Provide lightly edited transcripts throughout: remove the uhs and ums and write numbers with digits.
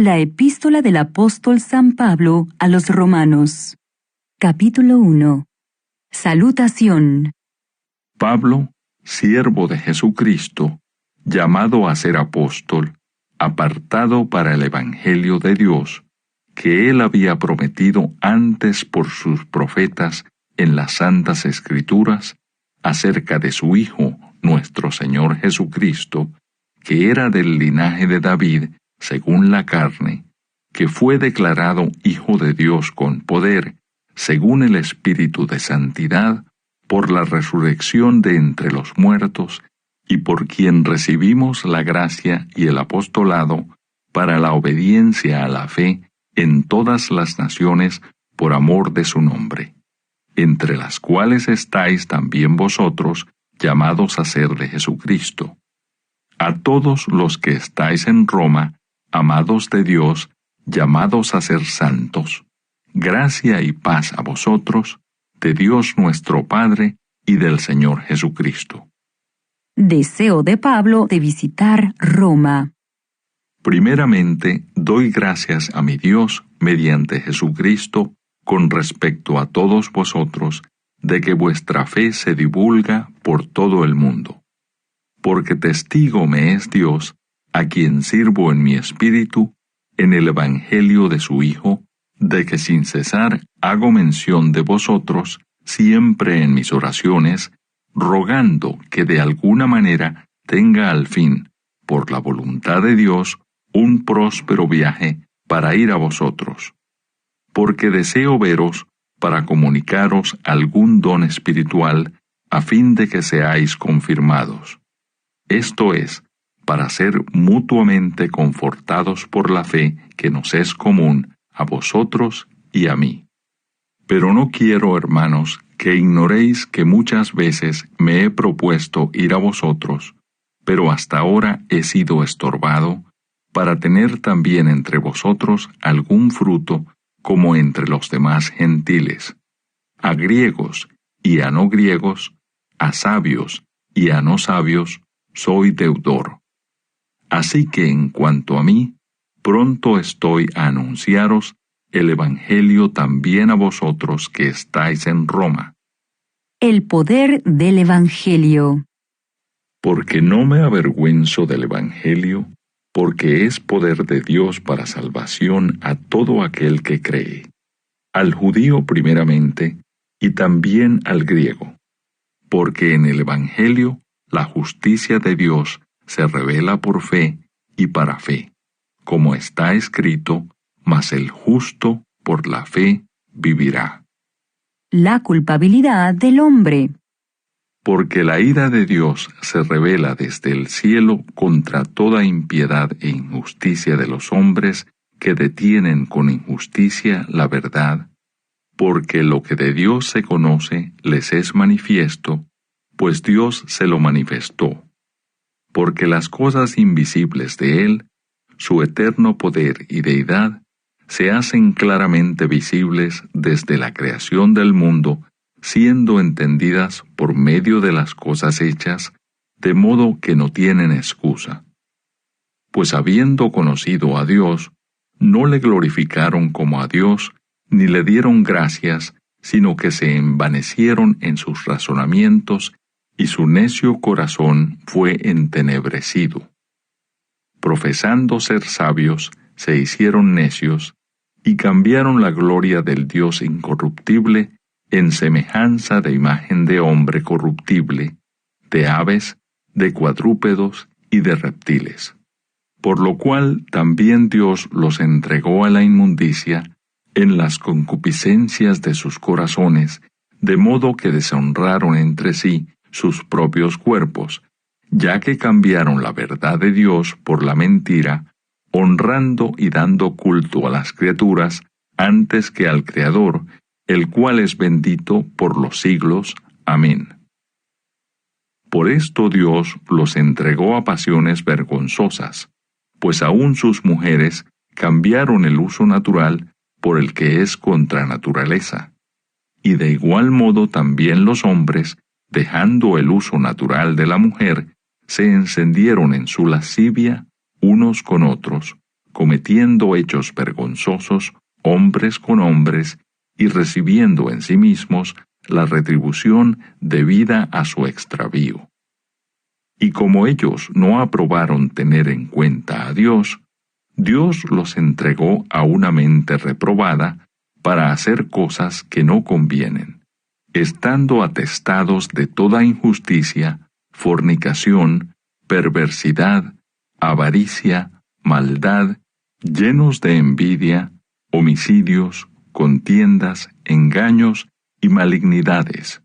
La epístola del apóstol San Pablo a los Romanos. Capítulo 1. Salutación. Pablo, siervo de Jesucristo, llamado a ser apóstol, apartado para el Evangelio de Dios, que él había prometido antes por sus profetas en las Santas Escrituras, acerca de su Hijo, nuestro Señor Jesucristo, que era del linaje de David, según la carne, que fue declarado Hijo de Dios con poder, según el Espíritu de Santidad, por la resurrección de entre los muertos, y por quien recibimos la gracia y el apostolado para la obediencia a la fe en todas las naciones por amor de su nombre, entre las cuales estáis también vosotros, llamados a ser de Jesucristo. A todos los que estáis en Roma, amados de Dios, llamados a ser santos, gracia y paz a vosotros, de Dios nuestro Padre y del Señor Jesucristo. Deseo de Pablo de visitar Roma. Primeramente, doy gracias a mi Dios mediante Jesucristo con respecto a todos vosotros, de que vuestra fe se divulga por todo el mundo. Porque testigo me es Dios, a quien sirvo en mi espíritu, en el Evangelio de su Hijo, de que sin cesar hago mención de vosotros siempre en mis oraciones, rogando que de alguna manera tenga al fin, por la voluntad de Dios, un próspero viaje para ir a vosotros. Porque deseo veros para comunicaros algún don espiritual, a fin de que seáis confirmados. Esto es, para ser mutuamente confortados por la fe que nos es común a vosotros y a mí. Pero no quiero, hermanos, que ignoréis que muchas veces me he propuesto ir a vosotros, pero hasta ahora he sido estorbado, para tener también entre vosotros algún fruto como entre los demás gentiles, a griegos y a no griegos, a sabios y a no sabios, soy deudor. Así que en cuanto a mí, pronto estoy a anunciaros el Evangelio también a vosotros que estáis en Roma. El poder del Evangelio. Porque no me avergüenzo del Evangelio, porque es poder de Dios para salvación a todo aquel que cree, al judío primeramente, y también al griego. Porque en el Evangelio la justicia de Dios se revela por fe y para fe, como está escrito, mas el justo por la fe vivirá. La culpabilidad del hombre. Porque la ira de Dios se revela desde el cielo contra toda impiedad e injusticia de los hombres que detienen con injusticia la verdad, porque lo que de Dios se conoce les es manifiesto, pues Dios se lo manifestó. Porque las cosas invisibles de Él, su eterno poder y deidad, se hacen claramente visibles desde la creación del mundo, siendo entendidas por medio de las cosas hechas, de modo que no tienen excusa. Pues habiendo conocido a Dios, no le glorificaron como a Dios, ni le dieron gracias, sino que se envanecieron en sus razonamientos, y su necio corazón fue entenebrecido. Profesando ser sabios, se hicieron necios, y cambiaron la gloria del Dios incorruptible en semejanza de imagen de hombre corruptible, de aves, de cuadrúpedos y de reptiles. Por lo cual también Dios los entregó a la inmundicia en las concupiscencias de sus corazones, de modo que deshonraron entre sí sus propios cuerpos, ya que cambiaron la verdad de Dios por la mentira, honrando y dando culto a las criaturas antes que al Creador, el cual es bendito por los siglos. Amén. Por esto Dios los entregó a pasiones vergonzosas, pues aún sus mujeres cambiaron el uso natural por el que es contra naturaleza. Y de igual modo también los hombres, dejando el uso natural de la mujer, se encendieron en su lascivia unos con otros, cometiendo hechos vergonzosos, hombres con hombres, y recibiendo en sí mismos la retribución debida a su extravío. Y como ellos no aprobaron tener en cuenta a Dios, Dios los entregó a una mente reprobada para hacer cosas que no convienen, estando atestados de toda injusticia, fornicación, perversidad, avaricia, maldad, llenos de envidia, homicidios, contiendas, engaños y malignidades,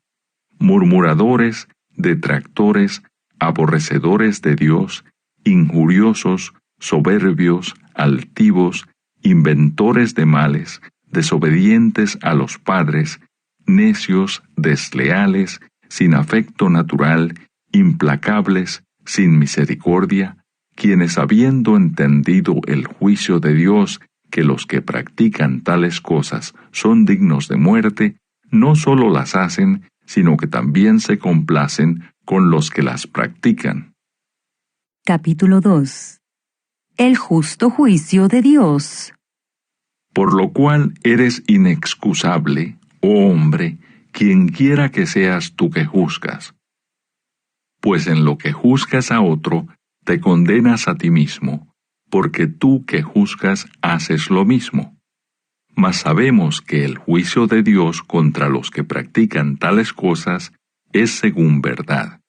murmuradores, detractores, aborrecedores de Dios, injuriosos, soberbios, altivos, inventores de males, desobedientes a los padres, necios, desleales, sin afecto natural, implacables, sin misericordia, quienes habiendo entendido el juicio de Dios, que los que practican tales cosas son dignos de muerte, no solo las hacen, sino que también se complacen con los que las practican. Capítulo 2. El justo juicio de Dios. Por lo cual eres inexcusable, oh hombre, quienquiera que seas tú que juzgas. Pues en lo que juzgas a otro, te condenas a ti mismo, porque tú que juzgas haces lo mismo. Mas sabemos que el juicio de Dios contra los que practican tales cosas es según verdad.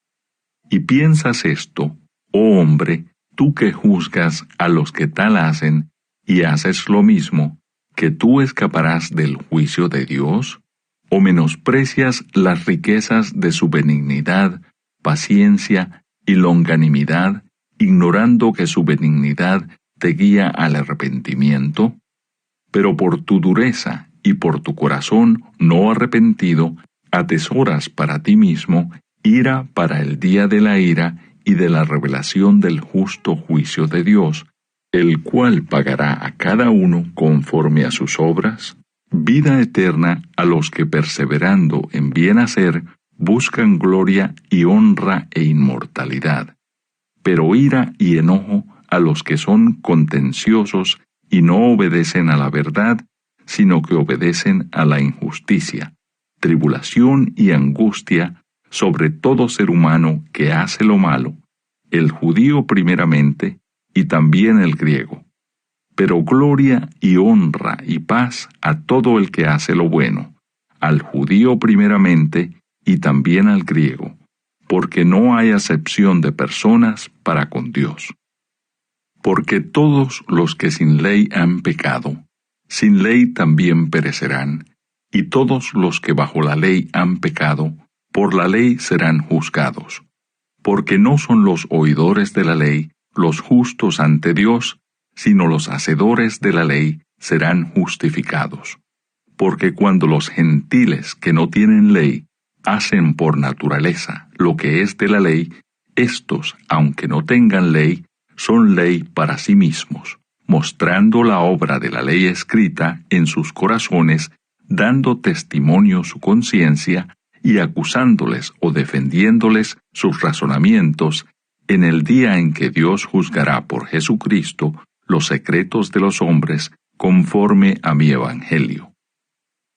Y piensas esto, oh hombre, tú que juzgas a los que tal hacen y haces lo mismo, que tú escaparás del juicio de Dios, o menosprecias las riquezas de su benignidad, paciencia y longanimidad, ignorando que su benignidad te guía al arrepentimiento. Pero por tu dureza y por tu corazón no arrepentido, atesoras para ti mismo ira para el día de la ira y de la revelación del justo juicio de Dios, el cual pagará a cada uno conforme a sus obras, vida eterna a los que perseverando en bien hacer buscan gloria y honra e inmortalidad, pero ira y enojo a los que son contenciosos y no obedecen a la verdad, sino que obedecen a la injusticia, tribulación y angustia sobre todo ser humano que hace lo malo, el judío primeramente y también el griego, pero gloria y honra y paz a todo el que hace lo bueno, al judío primeramente y también al griego, porque no hay acepción de personas para con Dios. Porque todos los que sin ley han pecado, sin ley también perecerán, y todos los que bajo la ley han pecado, por la ley serán juzgados. Porque no son los oidores de la ley los justos ante Dios, sino los hacedores de la ley serán justificados. Porque cuando los gentiles que no tienen ley hacen por naturaleza lo que es de la ley, éstos, aunque no tengan ley, son ley para sí mismos, mostrando la obra de la ley escrita en sus corazones, dando testimonio su conciencia y acusándoles o defendiéndoles sus razonamientos en el día en que Dios juzgará por Jesucristo los secretos de los hombres conforme a mi evangelio.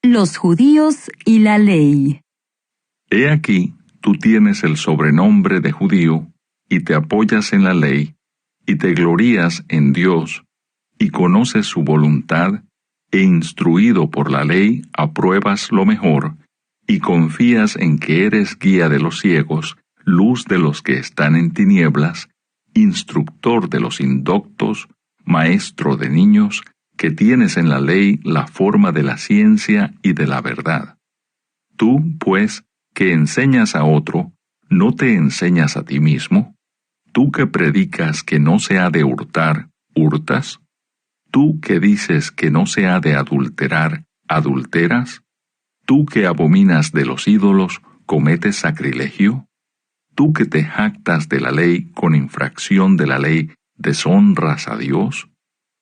Los judíos y la ley. He aquí, tú tienes el sobrenombre de judío, y te apoyas en la ley, y te glorías en Dios, y conoces su voluntad, e instruido por la ley apruebas lo mejor, y confías en que eres guía de los ciegos, luz de los que están en tinieblas, instructor de los indoctos, maestro de niños, que tienes en la ley la forma de la ciencia y de la verdad. Tú, pues, que enseñas a otro, ¿no te enseñas a ti mismo? Tú que predicas que no se ha de hurtar, ¿hurtas? Tú que dices que no se ha de adulterar, ¿adulteras? Tú que abominas de los ídolos, ¿cometes sacrilegio? Tú que te jactas de la ley con infracción de la ley, ¿deshonras a Dios?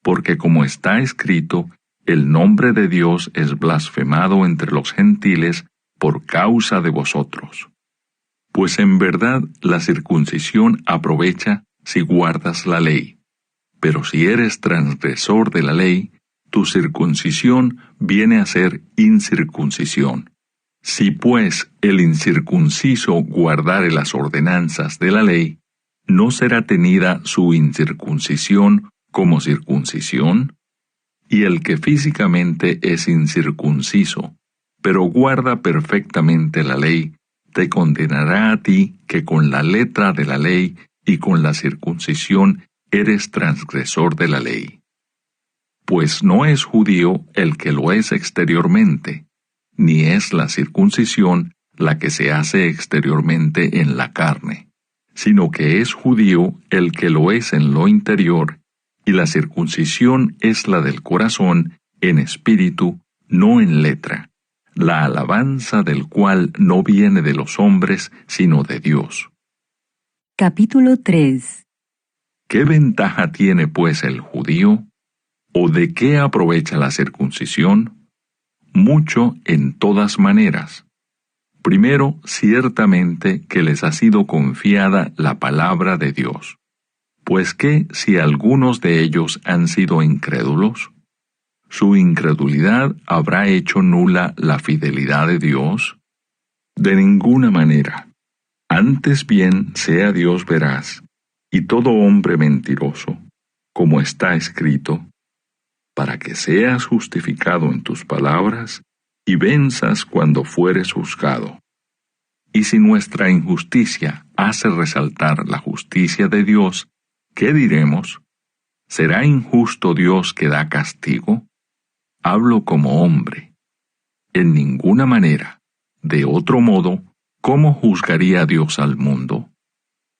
Porque como está escrito, el nombre de Dios es blasfemado entre los gentiles por causa de vosotros. Pues en verdad la circuncisión aprovecha si guardas la ley, Pero si eres transgresor de la ley, tu circuncisión viene a ser incircuncisión. Si pues el incircunciso guardare las ordenanzas de la ley, ¿no será tenida su incircuncisión como circuncisión? Y el que físicamente es incircunciso, pero guarda perfectamente la ley, te condenará a ti que con la letra de la ley y con la circuncisión eres transgresor de la ley. Pues no es judío el que lo es exteriormente, ni es la circuncisión la que se hace exteriormente en la carne, sino que es judío el que lo es en lo interior, y la circuncisión es la del corazón, en espíritu, no en letra, la alabanza del cual no viene de los hombres, sino de Dios. Capítulo 3. ¿Qué ventaja tiene pues el judío? ¿O de qué aprovecha la circuncisión? Mucho en todas maneras. Primero, ciertamente que les ha sido confiada la palabra de Dios. Pues que si algunos de ellos han sido incrédulos, ¿su incredulidad habrá hecho nula la fidelidad de Dios? De ninguna manera. Antes bien sea Dios veraz, y todo hombre mentiroso, como está escrito, para que seas justificado en tus palabras y venzas cuando fueres juzgado. Y si nuestra injusticia hace resaltar la justicia de Dios, ¿qué diremos? ¿Será injusto Dios que da castigo? Hablo como hombre. En ninguna manera. De otro modo, ¿cómo juzgaría Dios al mundo?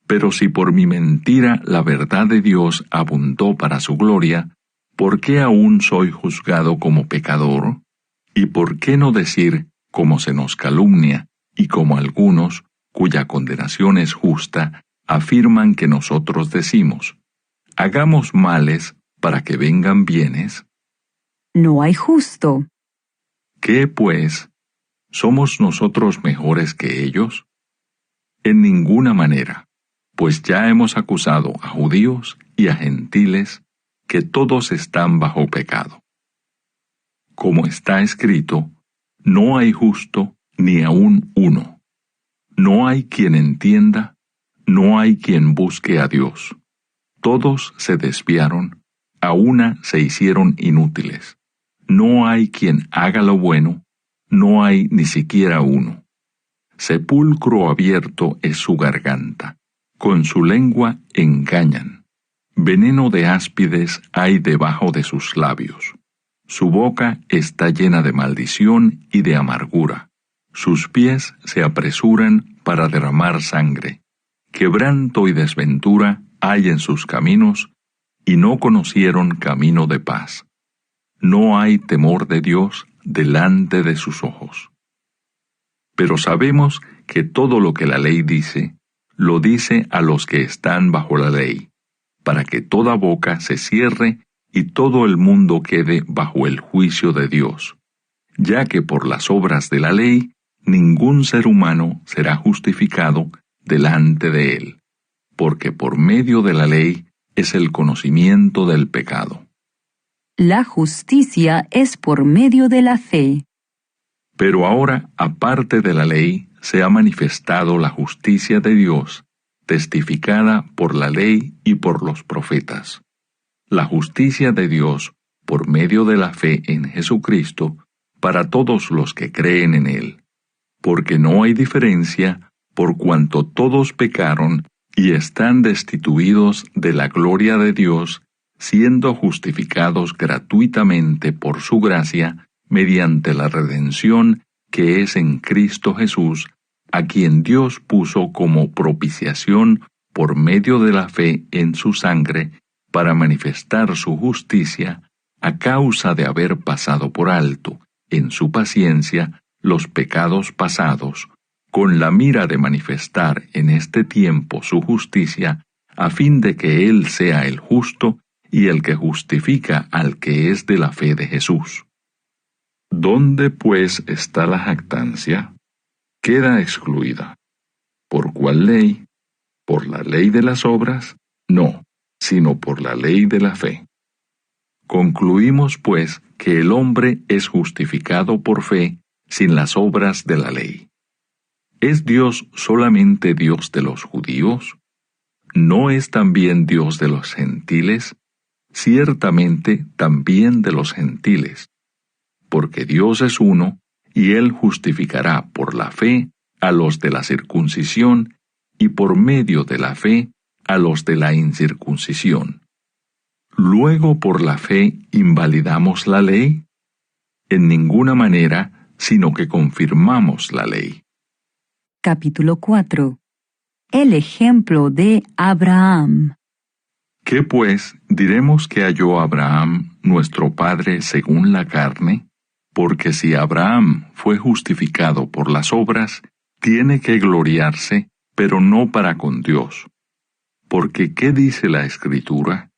Pero si por mi mentira la verdad de Dios abundó para su gloria, ¿por qué aún soy juzgado como pecador? ¿Y por qué no decir, como se nos calumnia, y como algunos, cuya condenación es justa, afirman que nosotros decimos, hagamos males para que vengan bienes? No hay justo. ¿Qué, pues? ¿Somos nosotros mejores que ellos? En ninguna manera, pues ya hemos acusado a judíos y a gentiles que todos están bajo pecado. Como está escrito, no hay justo ni aun uno. No hay quien entienda, no hay quien busque a Dios. Todos se desviaron, a una se hicieron inútiles. No hay quien haga lo bueno, no hay ni siquiera uno. Sepulcro abierto es su garganta, con su lengua engañan. Veneno de áspides hay debajo de sus labios. Su boca está llena de maldición y de amargura. Sus pies se apresuran para derramar sangre. Quebranto y desventura hay en sus caminos, y no conocieron camino de paz. No hay temor de Dios delante de sus ojos. Pero sabemos que todo lo que la ley dice, lo dice a los que están bajo la ley, para que toda boca se cierre y todo el mundo quede bajo el juicio de Dios, ya que por las obras de la ley ningún ser humano será justificado delante de él, porque por medio de la ley es el conocimiento del pecado. La justicia es por medio de la fe. Pero ahora, aparte de la ley, se ha manifestado la justicia de Dios, testificada por la ley y por los profetas. La justicia de Dios, por medio de la fe en Jesucristo, para todos los que creen en Él. Porque no hay diferencia, por cuanto todos pecaron y están destituidos de la gloria de Dios, siendo justificados gratuitamente por su gracia, mediante la redención que es en Cristo Jesús, a quien Dios puso como propiciación por medio de la fe en su sangre, para manifestar su justicia, a causa de haber pasado por alto, en su paciencia, los pecados pasados, con la mira de manifestar en este tiempo su justicia, a fin de que Él sea el justo y el que justifica al que es de la fe de Jesús. ¿Dónde, pues, está la jactancia? Queda excluida. ¿Por cuál ley? ¿Por la ley de las obras? No, sino por la ley de la fe. Concluimos, pues, que el hombre es justificado por fe sin las obras de la ley. ¿Es Dios solamente Dios de los judíos? ¿No es también Dios de los gentiles? Ciertamente también de los gentiles. Porque Dios es uno, y Él justificará por la fe a los de la circuncisión, y por medio de la fe a los de la incircuncisión. ¿Luego por la fe invalidamos la ley? En ninguna manera, sino que confirmamos la ley. Capítulo 4. El ejemplo de Abraham. ¿Qué pues diremos que halló Abraham, nuestro padre según la carne? Porque si Abraham fue justificado por las obras, tiene que gloriarse, pero no para con Dios. Porque ¿qué dice la Escritura?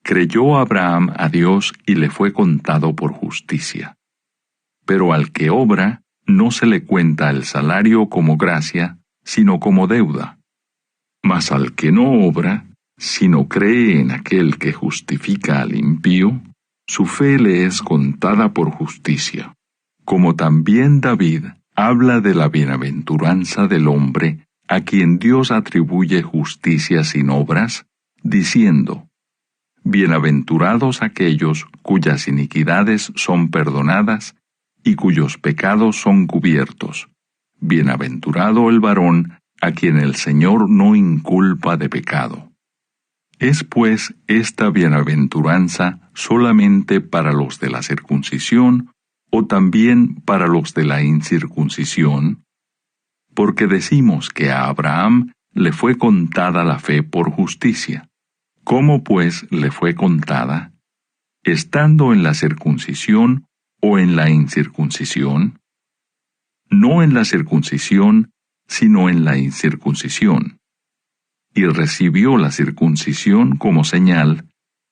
Creyó Abraham a Dios y le fue contado por justicia. Pero al que obra, no se le cuenta el salario como gracia, sino como deuda. Mas al que no obra, sino cree en aquel que justifica al impío, su fe le es contada por justicia. Como también David habla de la bienaventuranza del hombre a quien Dios atribuye justicia sin obras, diciendo: Bienaventurados aquellos cuyas iniquidades son perdonadas y cuyos pecados son cubiertos. Bienaventurado el varón a quien el Señor no inculpa de pecado. ¿Es pues esta bienaventuranza solamente para los de la circuncisión o también para los de la incircuncisión? Porque decimos que a Abraham le fue contada la fe por justicia. ¿Cómo pues le fue contada? ¿Estando en la circuncisión o en la incircuncisión? No en la circuncisión, sino en la incircuncisión. Y recibió la circuncisión como señal,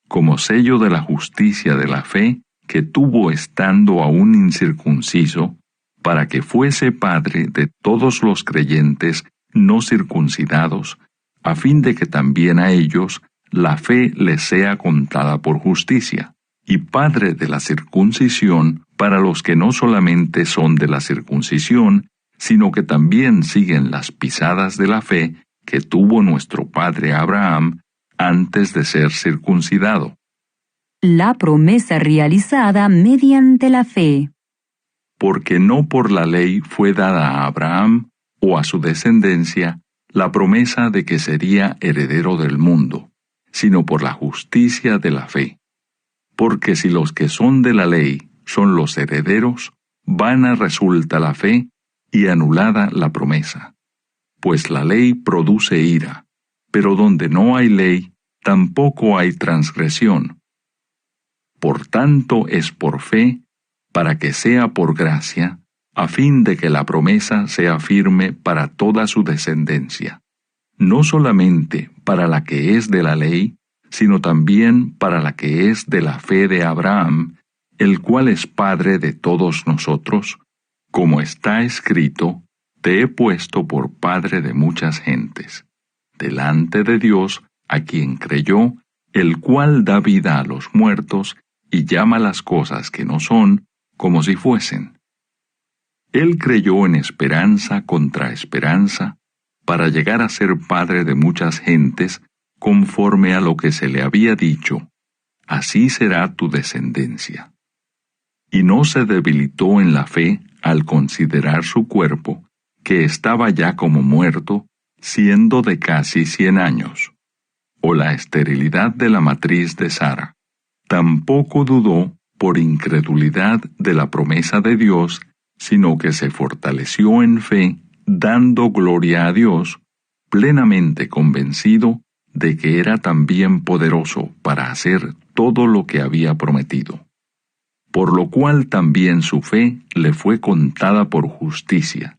como sello de la justicia de la fe que tuvo estando aún incircunciso, para que fuese padre de todos los creyentes no circuncidados, a fin de que también a ellos la fe les sea contada por justicia, y padre de la circuncisión para los que no solamente son de la circuncisión, sino que también siguen las pisadas de la fe que tuvo nuestro padre Abraham antes de ser circuncidado. La promesa realizada mediante la fe. Porque no por la ley fue dada a Abraham o a su descendencia la promesa de que sería heredero del mundo, sino por la justicia de la fe. Porque si los que son de la ley son los herederos, vana resulta la fe y anulada la promesa. Pues la ley produce ira, pero donde no hay ley, tampoco hay transgresión. Por tanto es por fe, para que sea por gracia, a fin de que la promesa sea firme para toda su descendencia, no solamente para la que es de la ley, sino también para la que es de la fe de Abraham, el cual es Padre de todos nosotros, como está escrito: Te he puesto por Padre de muchas gentes, delante de Dios, a quien creyó, el cual da vida a los muertos y llama las cosas que no son como si fuesen. Él creyó en esperanza contra esperanza, para llegar a ser padre de muchas gentes, conforme a lo que se le había dicho: Así será tu descendencia. Y no se debilitó en la fe al considerar su cuerpo, que estaba ya como muerto, siendo de casi 100 años, o la esterilidad de la matriz de Sara. Tampoco dudó por incredulidad de la promesa de Dios, sino que se fortaleció en fe, dando gloria a Dios, plenamente convencido de que era también poderoso para hacer todo lo que había prometido. Por lo cual también su fe le fue contada por justicia.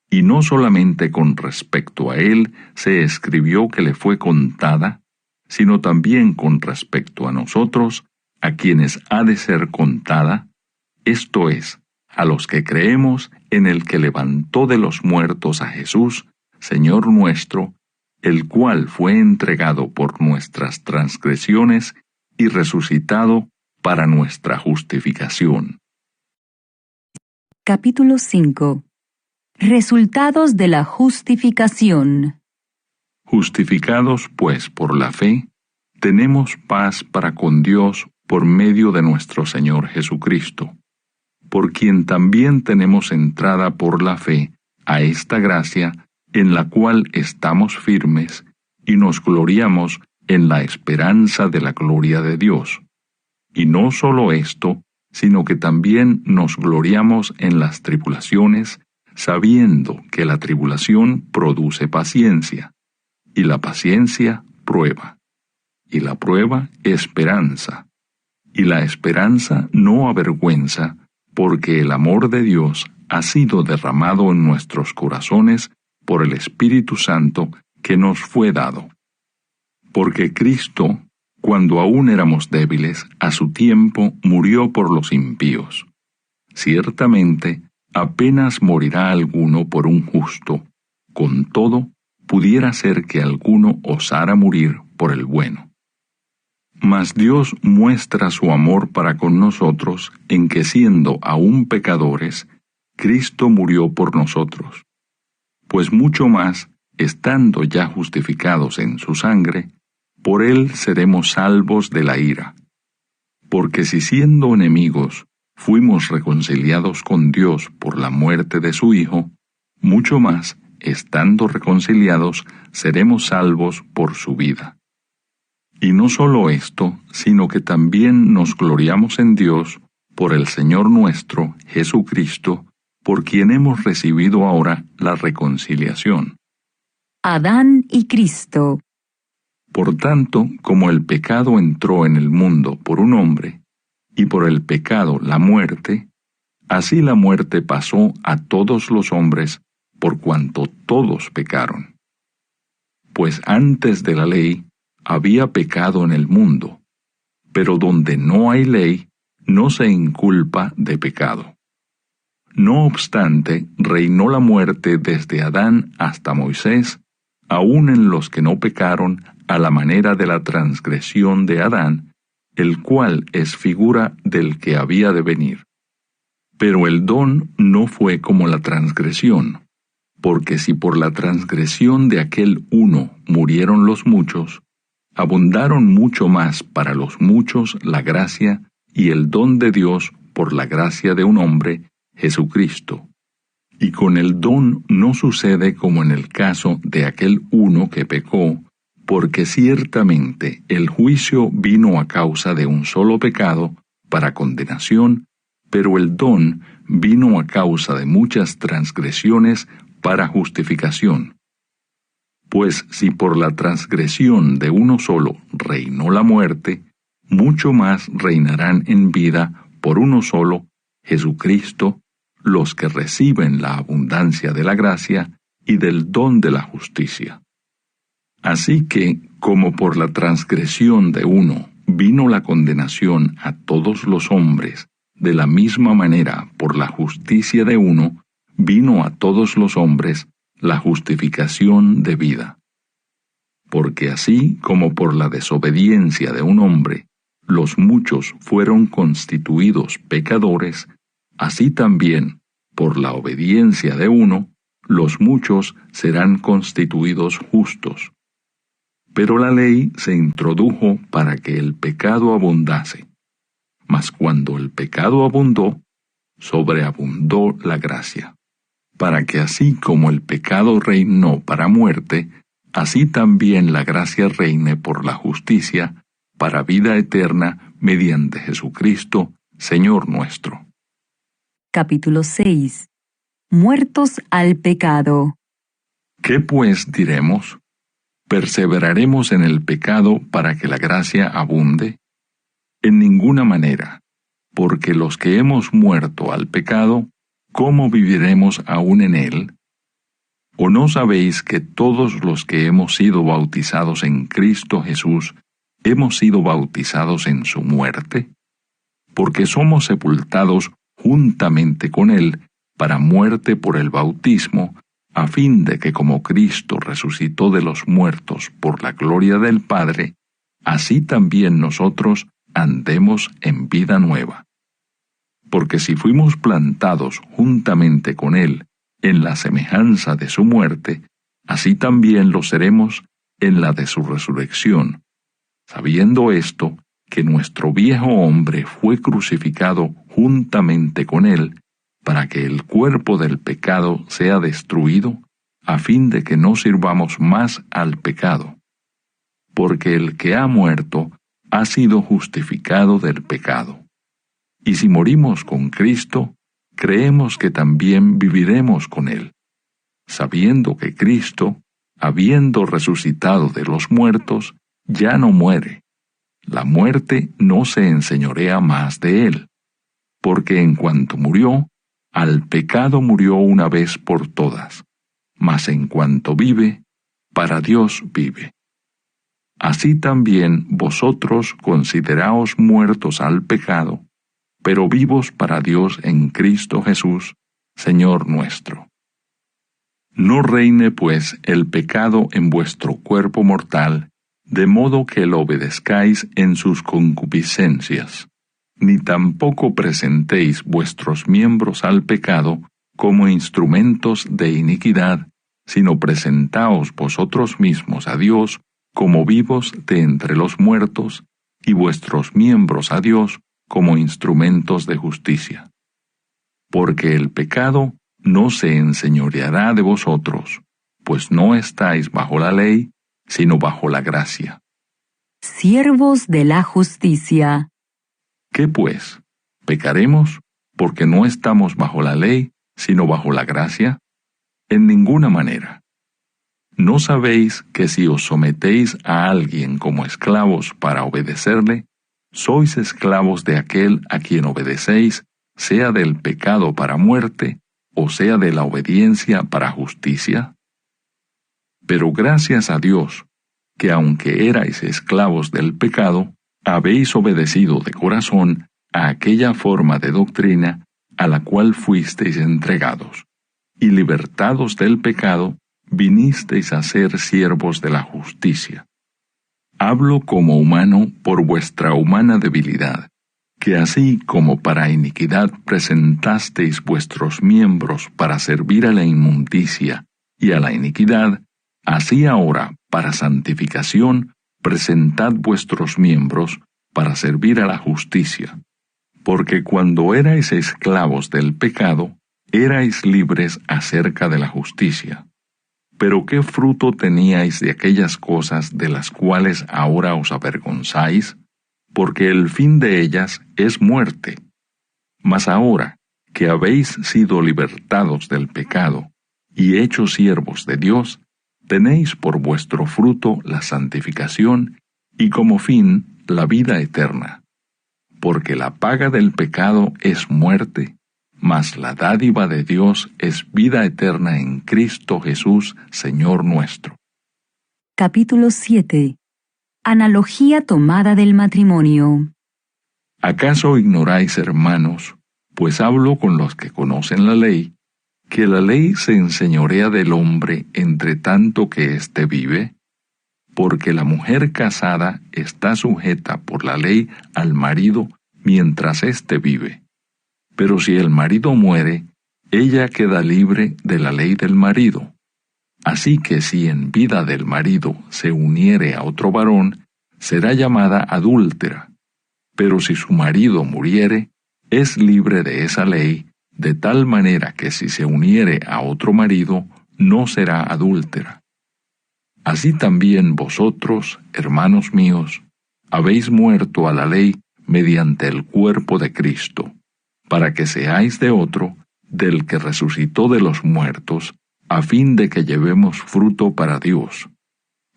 Y no solamente con respecto a él se escribió que le fue contada, sino también con respecto a nosotros, a quienes ha de ser contada, esto es, a los que creemos en el que levantó de los muertos a Jesús, Señor nuestro, el cual fue entregado por nuestras transgresiones y resucitado para nuestra justificación. Capítulo 5. Resultados de la justificación. Justificados, pues, por la fe, tenemos paz para con Dios por medio de nuestro Señor Jesucristo, por quien también tenemos entrada por la fe a esta gracia en la cual estamos firmes y nos gloriamos en la esperanza de la gloria de Dios. Y no solo esto, sino que también nos gloriamos en las tribulaciones, sabiendo que la tribulación produce paciencia, y la paciencia prueba, y la prueba esperanza, y la esperanza no avergüenza, porque el amor de Dios ha sido derramado en nuestros corazones por el Espíritu Santo que nos fue dado. Porque Cristo, cuando aún éramos débiles, a su tiempo murió por los impíos. Ciertamente, apenas morirá alguno por un justo, con todo, pudiera ser que alguno osara morir por el bueno. Mas Dios muestra su amor para con nosotros en que siendo aún pecadores, Cristo murió por nosotros. Pues mucho más, estando ya justificados en su sangre, por él seremos salvos de la ira. Porque si siendo enemigos fuimos reconciliados con Dios por la muerte de su Hijo, mucho más, estando reconciliados, seremos salvos por su vida. Y no solo esto, sino que también nos gloriamos en Dios por el Señor nuestro, Jesucristo, por quien hemos recibido ahora la reconciliación. Adán y Cristo. Por tanto, como el pecado entró en el mundo por un hombre, y por el pecado la muerte, así la muerte pasó a todos los hombres, por cuanto todos pecaron. Pues antes de la ley había pecado en el mundo, pero donde no hay ley, no se inculpa de pecado. No obstante, reinó la muerte desde Adán hasta Moisés, aun en los que no pecaron a la manera de la transgresión de Adán, el cual es figura del que había de venir. Pero el don no fue como la transgresión, porque si por la transgresión de aquel uno murieron los muchos, abundaron mucho más para los muchos la gracia y el don de Dios por la gracia de un hombre, Jesucristo. Y con el don no sucede como en el caso de aquel uno que pecó, porque ciertamente el juicio vino a causa de un solo pecado para condenación, pero el don vino a causa de muchas transgresiones para justificación. Pues si por la transgresión de uno solo reinó la muerte, mucho más reinarán en vida por uno solo, Jesucristo, los que reciben la abundancia de la gracia y del don de la justicia. Así que, como por la transgresión de uno vino la condenación a todos los hombres, de la misma manera por la justicia de uno vino a todos los hombres la justificación de vida. Porque así como por la desobediencia de un hombre los muchos fueron constituidos pecadores, así también, por la obediencia de uno, los muchos serán constituidos justos. Pero la ley se introdujo para que el pecado abundase. Mas cuando el pecado abundó, sobreabundó la gracia, para que así como el pecado reinó para muerte, así también la gracia reine por la justicia, para vida eterna, mediante Jesucristo, Señor nuestro. Capítulo 6. Muertos al pecado. ¿Qué pues diremos? ¿Perseveraremos en el pecado para que la gracia abunde? En ninguna manera, porque los que hemos muerto al pecado, ¿cómo viviremos aún en él? ¿O no sabéis que todos los que hemos sido bautizados en Cristo Jesús, hemos sido bautizados en su muerte? Porque somos sepultados juntamente con él para muerte por el bautismo, a fin de que como Cristo resucitó de los muertos por la gloria del Padre, así también nosotros andemos en vida nueva. Porque si fuimos plantados juntamente con Él en la semejanza de su muerte, así también lo seremos en la de su resurrección, sabiendo esto, que nuestro viejo hombre fue crucificado juntamente con Él, para que el cuerpo del pecado sea destruido, a fin de que no sirvamos más al pecado. Porque el que ha muerto ha sido justificado del pecado. Y si morimos con Cristo, creemos que también viviremos con Él, sabiendo que Cristo, habiendo resucitado de los muertos, ya no muere. La muerte no se enseñorea más de Él, porque en cuanto murió, al pecado murió una vez por todas, mas en cuanto vive, para Dios vive. Así también vosotros consideraos muertos al pecado, pero vivos para Dios en Cristo Jesús, Señor nuestro. No reine pues el pecado en vuestro cuerpo mortal, de modo que lo obedezcáis en sus concupiscencias, ni tampoco presentéis vuestros miembros al pecado como instrumentos de iniquidad, sino presentaos vosotros mismos a Dios como vivos de entre los muertos, y vuestros miembros a Dios como instrumentos de justicia. Porque el pecado no se enseñoreará de vosotros, pues no estáis bajo la ley, sino bajo la gracia. Siervos de la justicia. ¿Qué pues? ¿Pecaremos porque no estamos bajo la ley, sino bajo la gracia? En ninguna manera. ¿No sabéis que si os sometéis a alguien como esclavos para obedecerle, sois esclavos de aquel a quien obedecéis, sea del pecado para muerte, o sea de la obediencia para justicia? Pero gracias a Dios, que aunque erais esclavos del pecado, habéis obedecido de corazón a aquella forma de doctrina a la cual fuisteis entregados, y libertados del pecado, vinisteis a ser siervos de la justicia. Hablo como humano por vuestra humana debilidad, que así como para iniquidad presentasteis vuestros miembros para servir a la inmundicia y a la iniquidad, así ahora, para santificación, presentad vuestros miembros para servir a la justicia. Porque cuando erais esclavos del pecado, erais libres acerca de la justicia. Pero ¿qué fruto teníais de aquellas cosas de las cuales ahora os avergonzáis? Porque el fin de ellas es muerte. Mas ahora, que habéis sido libertados del pecado y hechos siervos de Dios, tenéis por vuestro fruto la santificación y como fin la vida eterna. Porque la paga del pecado es muerte, mas la dádiva de Dios es vida eterna en Cristo Jesús, Señor nuestro. Capítulo 7. Analogía tomada del matrimonio. ¿Acaso ignoráis, hermanos, pues hablo con los que conocen la ley, que la ley se enseñorea del hombre entre tanto que éste vive? Porque la mujer casada está sujeta por la ley al marido mientras éste vive. Pero si el marido muere, ella queda libre de la ley del marido. Así que si en vida del marido se uniere a otro varón, será llamada adúltera. Pero si su marido muriere, es libre de esa ley, de tal manera que si se uniere a otro marido, no será adúltera. Así también vosotros, hermanos míos, habéis muerto a la ley mediante el cuerpo de Cristo, para que seáis de otro, del que resucitó de los muertos, a fin de que llevemos fruto para Dios.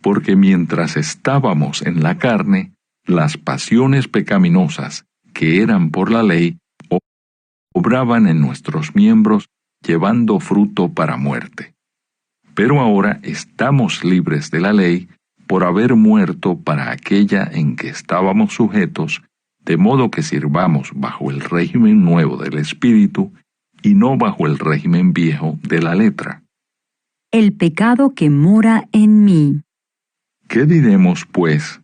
Porque mientras estábamos en la carne, las pasiones pecaminosas, que eran por la ley, obraban en nuestros miembros, llevando fruto para muerte. Pero ahora estamos libres de la ley, por haber muerto para aquella en que estábamos sujetos, de modo que sirvamos bajo el régimen nuevo del Espíritu, y no bajo el régimen viejo de la letra. el pecado que mora en mí. ¿Qué diremos, pues?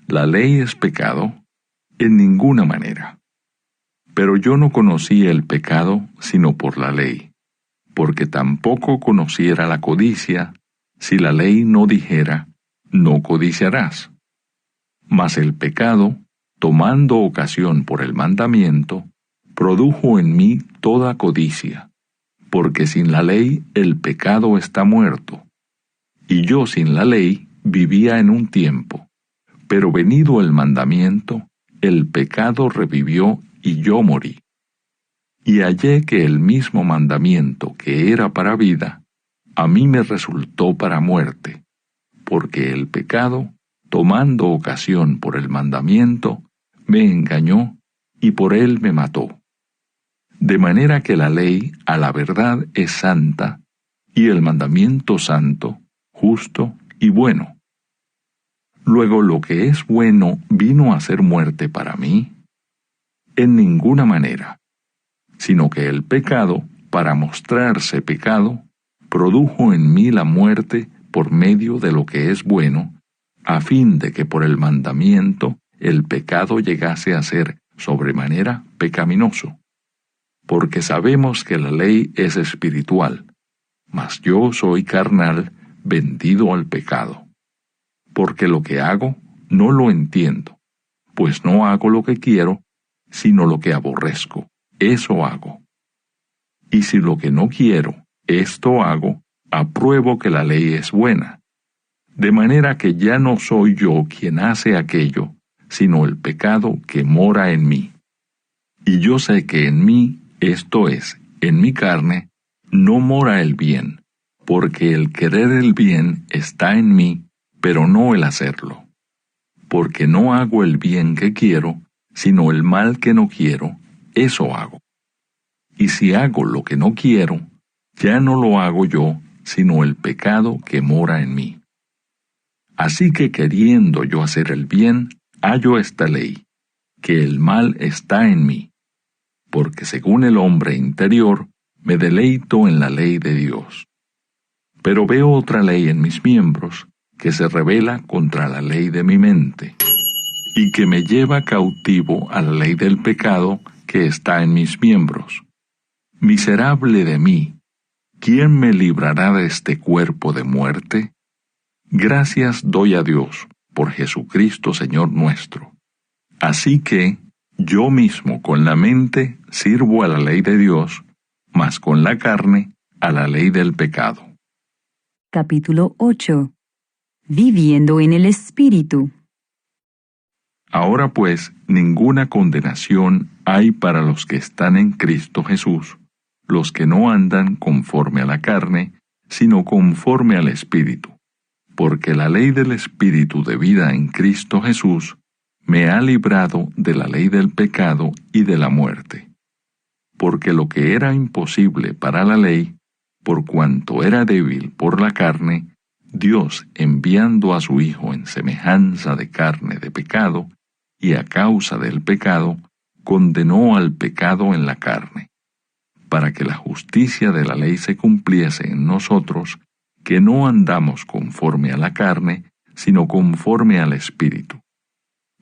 ¿La ley es pecado? En ninguna manera. Pero yo no conocía el pecado sino por la ley, porque tampoco conociera la codicia, si la ley no dijera, no codiciarás. Mas el pecado, tomando ocasión por el mandamiento, produjo en mí toda codicia, porque sin la ley el pecado está muerto. Y yo sin la ley vivía en un tiempo, pero venido el mandamiento, el pecado revivió y yo morí. Y hallé que el mismo mandamiento que era para vida, a mí me resultó para muerte, porque el pecado, tomando ocasión por el mandamiento, me engañó y por él me mató. De manera que la ley a la verdad es santa, y el mandamiento santo, justo y bueno. Luego lo que es bueno vino a ser muerte para mí. En ninguna manera, sino que el pecado, para mostrarse pecado, produjo en mí la muerte por medio de lo que es bueno, a fin de que por el mandamiento el pecado llegase a ser sobremanera pecaminoso. Porque sabemos que la ley es espiritual, mas yo soy carnal, vendido al pecado. Porque lo que hago no lo entiendo, pues no hago lo que quiero, sino lo que aborrezco, eso hago. Y si lo que no quiero, esto hago, apruebo que la ley es buena. De manera que ya no soy yo quien hace aquello, sino el pecado que mora en mí. Y yo sé que en mí, esto es, en mi carne, no mora el bien, porque el querer el bien está en mí, pero no el hacerlo. Porque no hago el bien que quiero, sino el mal que no quiero, eso hago. Y si hago lo que no quiero, ya no lo hago yo, sino el pecado que mora en mí. Así que queriendo yo hacer el bien, hallo esta ley, que el mal está en mí, porque según el hombre interior, me deleito en la ley de Dios. Pero veo otra ley en mis miembros, que se rebela contra la ley de mi mente, y que me lleva cautivo a la ley del pecado que está en mis miembros. Miserable de mí, ¿quién me librará de este cuerpo de muerte? Gracias doy a Dios por Jesucristo Señor nuestro. Así que yo mismo con la mente sirvo a la ley de Dios, mas con la carne a la ley del pecado. Capítulo 8. Viviendo en el Espíritu. Ahora pues, ninguna condenación hay para los que están en Cristo Jesús, los que no andan conforme a la carne, sino conforme al Espíritu. Porque la ley del Espíritu de vida en Cristo Jesús me ha librado de la ley del pecado y de la muerte. Porque lo que era imposible para la ley, por cuanto era débil por la carne, Dios, enviando a su Hijo en semejanza de carne de pecado, y a causa del pecado, condenó al pecado en la carne, para que la justicia de la ley se cumpliese en nosotros, que no andamos conforme a la carne, sino conforme al Espíritu.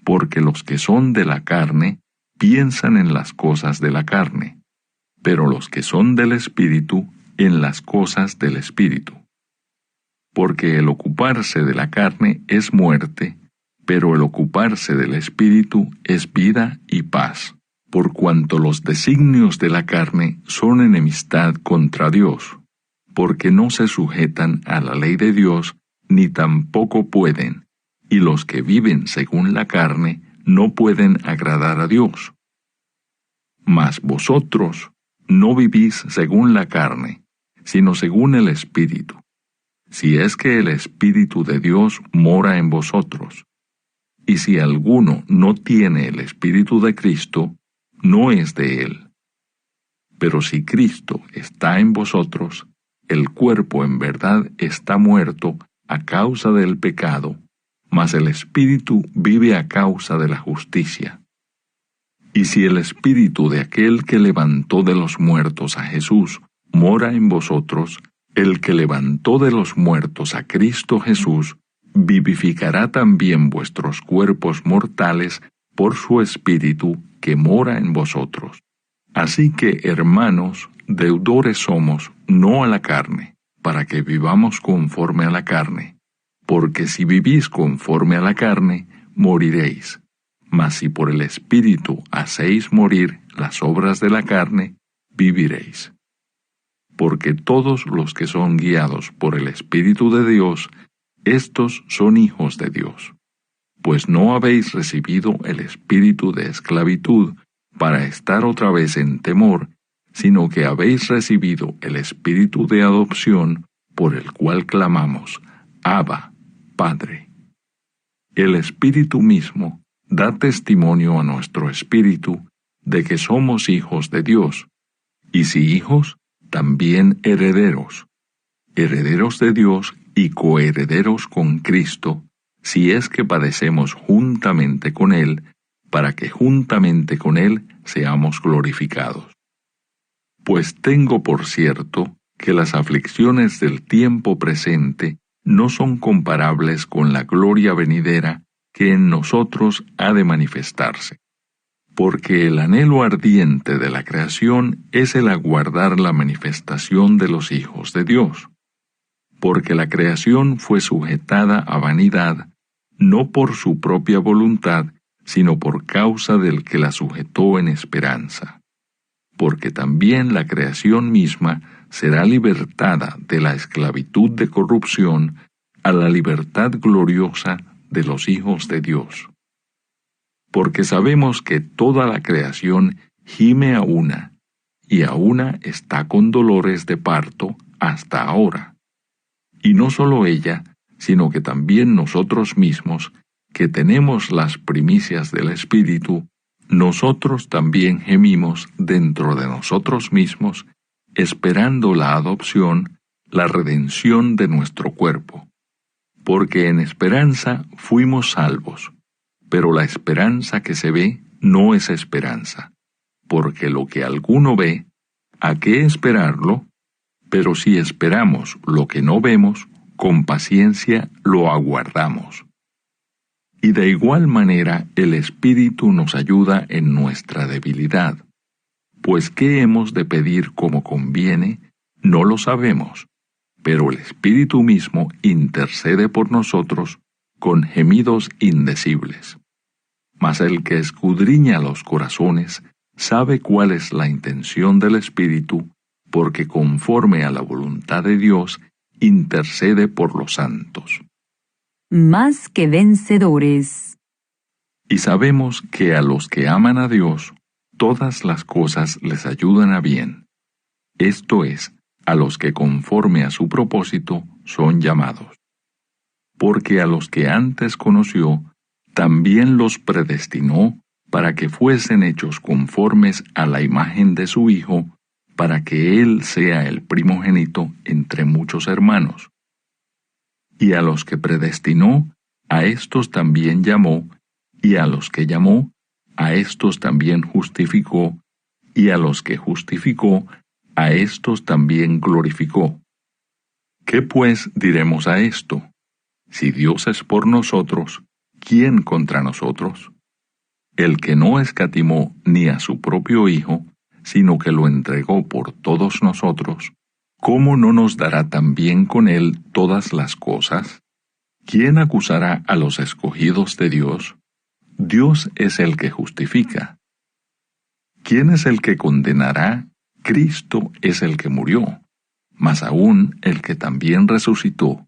Porque los que son de la carne piensan en las cosas de la carne, pero los que son del Espíritu en las cosas del Espíritu. Porque el ocuparse de la carne es muerte, pero el ocuparse del Espíritu es vida y paz, por cuanto los designios de la carne son enemistad contra Dios, porque no se sujetan a la ley de Dios, ni tampoco pueden, y los que viven según la carne no pueden agradar a Dios. Mas vosotros no vivís según la carne, sino según el Espíritu, si es que el Espíritu de Dios mora en vosotros. Y si alguno no tiene el Espíritu de Cristo, no es de él. Pero si Cristo está en vosotros, el cuerpo en verdad está muerto a causa del pecado, mas el Espíritu vive a causa de la justicia. Y si el Espíritu de aquel que levantó de los muertos a Jesús mora en vosotros, El que levantó de los muertos a Cristo Jesús, vivificará también vuestros cuerpos mortales por su Espíritu que mora en vosotros. Así que, hermanos, deudores somos, no a la carne, para que vivamos conforme a la carne. Porque si vivís conforme a la carne, moriréis. Mas si por el Espíritu hacéis morir las obras de la carne, viviréis. Porque todos los que son guiados por el Espíritu de Dios, estos son hijos de Dios. Pues no habéis recibido el espíritu de esclavitud para estar otra vez en temor, sino que habéis recibido el espíritu de adopción, por el cual clamamos, Abba, Padre. El Espíritu mismo da testimonio a nuestro espíritu de que somos hijos de Dios, y si hijos, también herederos, herederos de Dios y coherederos con Cristo, si es que padecemos juntamente con Él, para que juntamente con Él seamos glorificados. Pues tengo por cierto que las aflicciones del tiempo presente no son comparables con la gloria venidera que en nosotros ha de manifestarse. Porque el anhelo ardiente de la creación es el aguardar la manifestación de los hijos de Dios. Porque la creación fue sujetada a vanidad, no por su propia voluntad, sino por causa del que la sujetó en esperanza. Porque también la creación misma será libertada de la esclavitud de corrupción a la libertad gloriosa de los hijos de Dios. Porque sabemos que toda la creación gime a una, y a una está con dolores de parto hasta ahora. Y no solo ella, sino que también nosotros mismos, que tenemos las primicias del Espíritu, nosotros también gemimos dentro de nosotros mismos, esperando la adopción, la redención de nuestro cuerpo. Porque en esperanza fuimos salvos, pero la esperanza que se ve no es esperanza, porque lo que alguno ve, ¿a qué esperarlo? Pero si esperamos lo que no vemos, con paciencia lo aguardamos. Y de igual manera el Espíritu nos ayuda en nuestra debilidad. Pues ¿qué hemos de pedir como conviene? No lo sabemos, pero el Espíritu mismo intercede por nosotros con gemidos indecibles. Mas el que escudriña los corazones sabe cuál es la intención del Espíritu, porque conforme a la voluntad de Dios, intercede por los santos. Más que vencedores. Y sabemos que a los que aman a Dios, todas las cosas les ayudan a bien. Esto es, a los que conforme a su propósito son llamados. Porque a los que antes conoció, también los predestinó para que fuesen hechos conformes a la imagen de su Hijo, para que Él sea el primogénito entre muchos hermanos. Y a los que predestinó, a éstos también llamó, y a los que llamó, a éstos también justificó, y a los que justificó, a éstos también glorificó. ¿Qué pues diremos a esto? Si Dios es por nosotros, ¿quién contra nosotros? El que no escatimó ni a su propio Hijo, sino que lo entregó por todos nosotros, ¿cómo no nos dará también con Él todas las cosas? ¿Quién acusará a los escogidos de Dios? Dios es el que justifica. ¿Quién es el que condenará? Cristo es el que murió, mas aún el que también resucitó,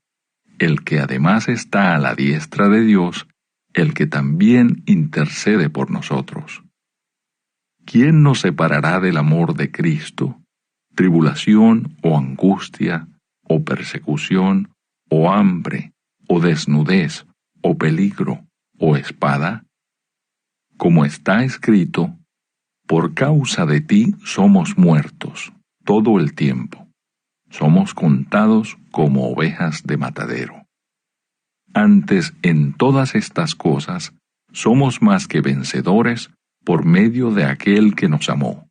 el que además está a la diestra de Dios, el que también intercede por nosotros. ¿Quién nos separará del amor de Cristo? ¿Tribulación o angustia, o persecución, o hambre, o desnudez, o peligro, o espada? Como está escrito, por causa de ti somos muertos todo el tiempo. Somos contados como ovejas de matadero. Antes, en todas estas cosas, somos más que vencedores por medio de aquel que nos amó.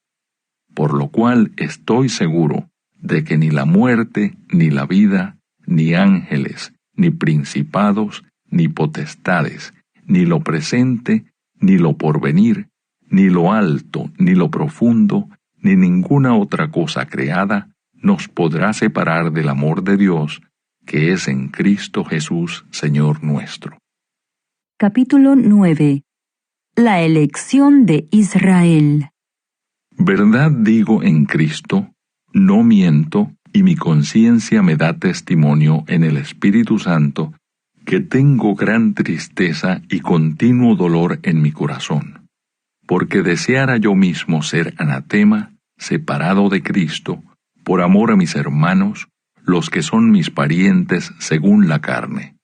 Por lo cual estoy seguro de que ni la muerte, ni la vida, ni ángeles, ni principados, ni potestades, ni lo presente, ni lo porvenir, ni lo alto, ni lo profundo, ni ninguna otra cosa creada nos podrá separar del amor de Dios, que es en Cristo Jesús, Señor nuestro. Capítulo 9. La elección de Israel. Verdad digo en Cristo, no miento, y mi conciencia me da testimonio en el Espíritu Santo, que tengo gran tristeza y continuo dolor en mi corazón, porque deseara yo mismo ser anatema, separado de Cristo, por amor a mis hermanos, los que son mis parientes según la carne,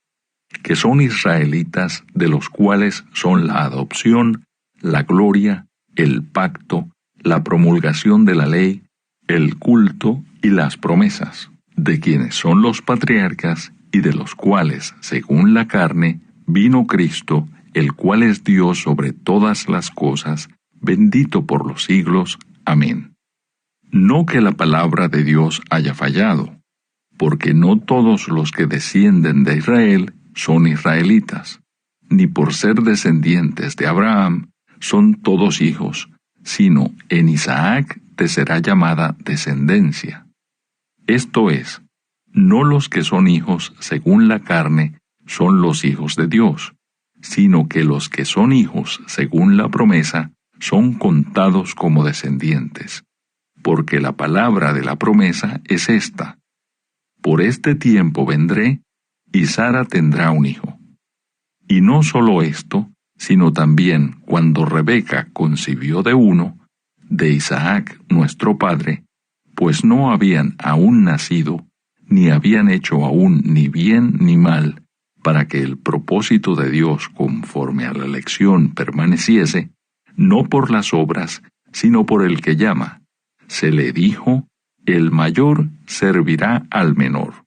que son israelitas, de los cuales son la adopción, la gloria, el pacto, la promulgación de la ley, el culto y las promesas, de quienes son los patriarcas y de los cuales, según la carne, vino Cristo, el cual es Dios sobre todas las cosas, bendito por los siglos. Amén. No que la palabra de Dios haya fallado, porque no todos los que descienden de Israel son israelitas, ni por ser descendientes de Abraham son todos hijos, sino en Isaac te será llamada descendencia. Esto es, no los que son hijos según la carne son los hijos de Dios, sino que los que son hijos según la promesa son contados como descendientes, porque la palabra de la promesa es esta: por este tiempo vendré, y Sara tendrá un hijo. Y no solo esto, sino también cuando Rebeca concibió de uno, de Isaac nuestro padre, pues no habían aún nacido, ni habían hecho aún ni bien ni mal, para que el propósito de Dios conforme a la elección permaneciese, no por las obras, sino por el que llama. Se le dijo, el mayor servirá al menor.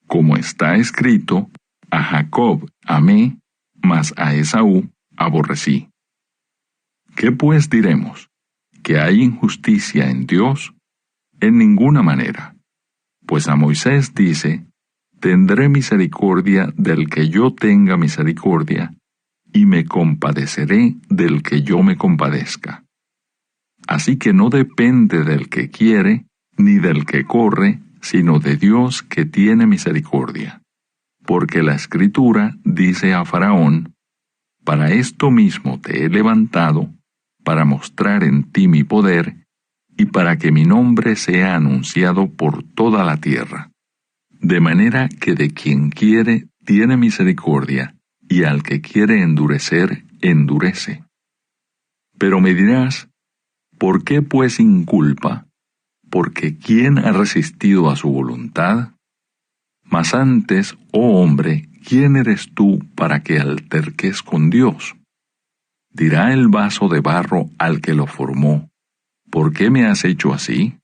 Como está escrito, a Jacob amé, mas a Esaú aborrecí. ¿Qué pues diremos? ¿Que hay injusticia en Dios? En ninguna manera. Pues a Moisés dice, tendré misericordia del que yo tenga misericordia, y me compadeceré del que yo me compadezca. Así que no depende del que quiere, ni del que corre, sino de Dios que tiene misericordia. Porque la Escritura dice a Faraón, para esto mismo te he levantado, para mostrar en ti mi poder, y para que mi nombre sea anunciado por toda la tierra. De manera que de quien quiere tiene misericordia, y al que quiere endurecer, endurece. Pero me dirás, ¿por qué pues inculpa? Porque ¿quién ha resistido a su voluntad? Mas antes, oh hombre, ¿quién eres tú para que alterques con Dios? Dirá el vaso de barro al que lo formó, ¿por qué me has hecho así?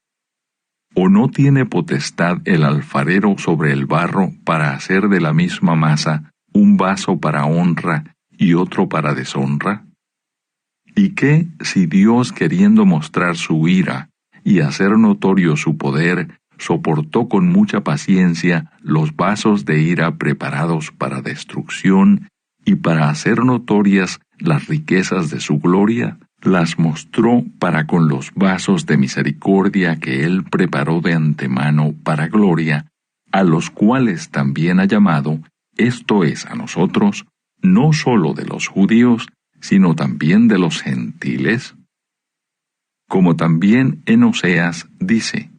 ¿O no tiene potestad el alfarero sobre el barro para hacer de la misma masa un vaso para honra y otro para deshonra? ¿Y qué si Dios, queriendo mostrar su ira y hacer notorio su poder, soportó con mucha paciencia los vasos de ira preparados para destrucción y para hacer notorias las riquezas de su gloria, las mostró para con los vasos de misericordia que él preparó de antemano para gloria, a los cuales también ha llamado, esto es a nosotros, no solo de los judíos, sino también de los gentiles? Como también en Oseas dice,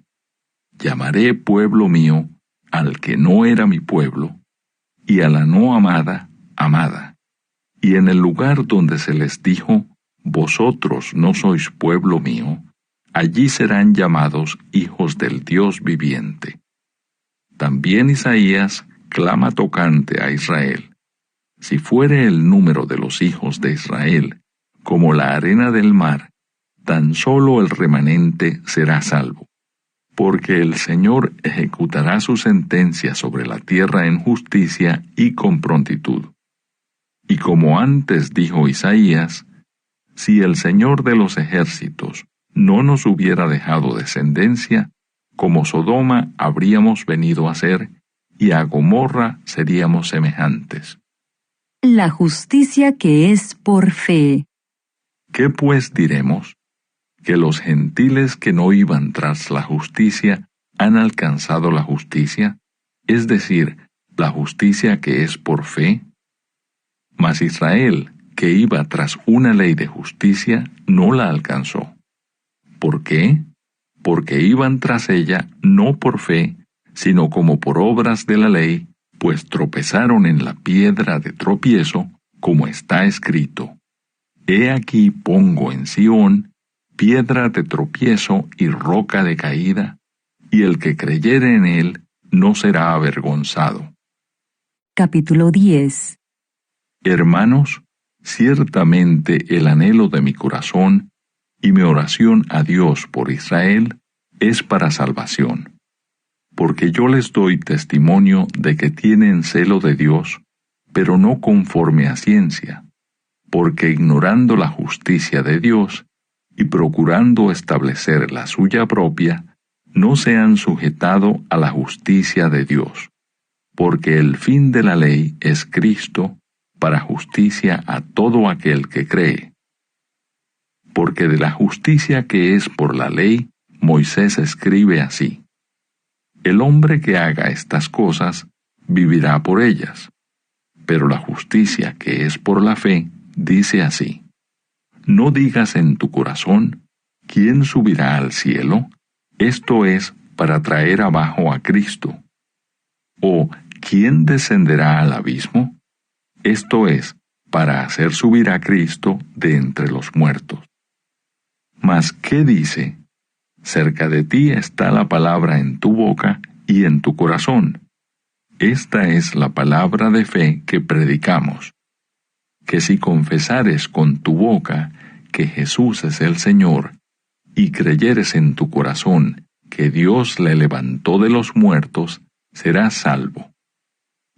llamaré pueblo mío al que no era mi pueblo, y a la no amada, amada. Y en el lugar donde se les dijo, vosotros no sois pueblo mío, allí serán llamados hijos del Dios viviente. También Isaías clama tocante a Israel. Si fuere el número de los hijos de Israel como la arena del mar, tan solo el remanente será salvo. Porque el Señor ejecutará su sentencia sobre la tierra en justicia y con prontitud. Y como antes dijo Isaías, si el Señor de los ejércitos no nos hubiera dejado descendencia, como Sodoma habríamos venido a ser, y a Gomorra seríamos semejantes. La justicia que es por fe. ¿Qué pues diremos? ¿Que los gentiles que no iban tras la justicia han alcanzado la justicia? Es decir, la justicia que es por fe. Mas Israel, que iba tras una ley de justicia, no la alcanzó. ¿Por qué? Porque iban tras ella no por fe, sino como por obras de la ley, pues tropezaron en la piedra de tropiezo, como está escrito: He aquí pongo en Sión piedra de tropiezo y roca de caída, y el que creyere en él no será avergonzado. Capítulo 10. Hermanos, ciertamente el anhelo de mi corazón y mi oración a Dios por Israel es para salvación, porque yo les doy testimonio de que tienen celo de Dios, pero no conforme a ciencia, porque ignorando la justicia de Dios y procurando establecer la suya propia, no se han sujetado a la justicia de Dios, porque el fin de la ley es Cristo, para justicia a todo aquel que cree. Porque de la justicia que es por la ley, Moisés escribe así: El hombre que haga estas cosas, vivirá por ellas. Pero la justicia que es por la fe, dice así: No digas en tu corazón, ¿quién subirá al cielo? Esto es, para traer abajo a Cristo. ¿O quién descenderá al abismo? Esto es, para hacer subir a Cristo de entre los muertos. Mas, ¿qué dice? Cerca de ti está la palabra en tu boca y en tu corazón. Esta es la palabra de fe que predicamos: que si confesares con tu boca que Jesús es el Señor, y creyeres en tu corazón que Dios le levantó de los muertos, serás salvo.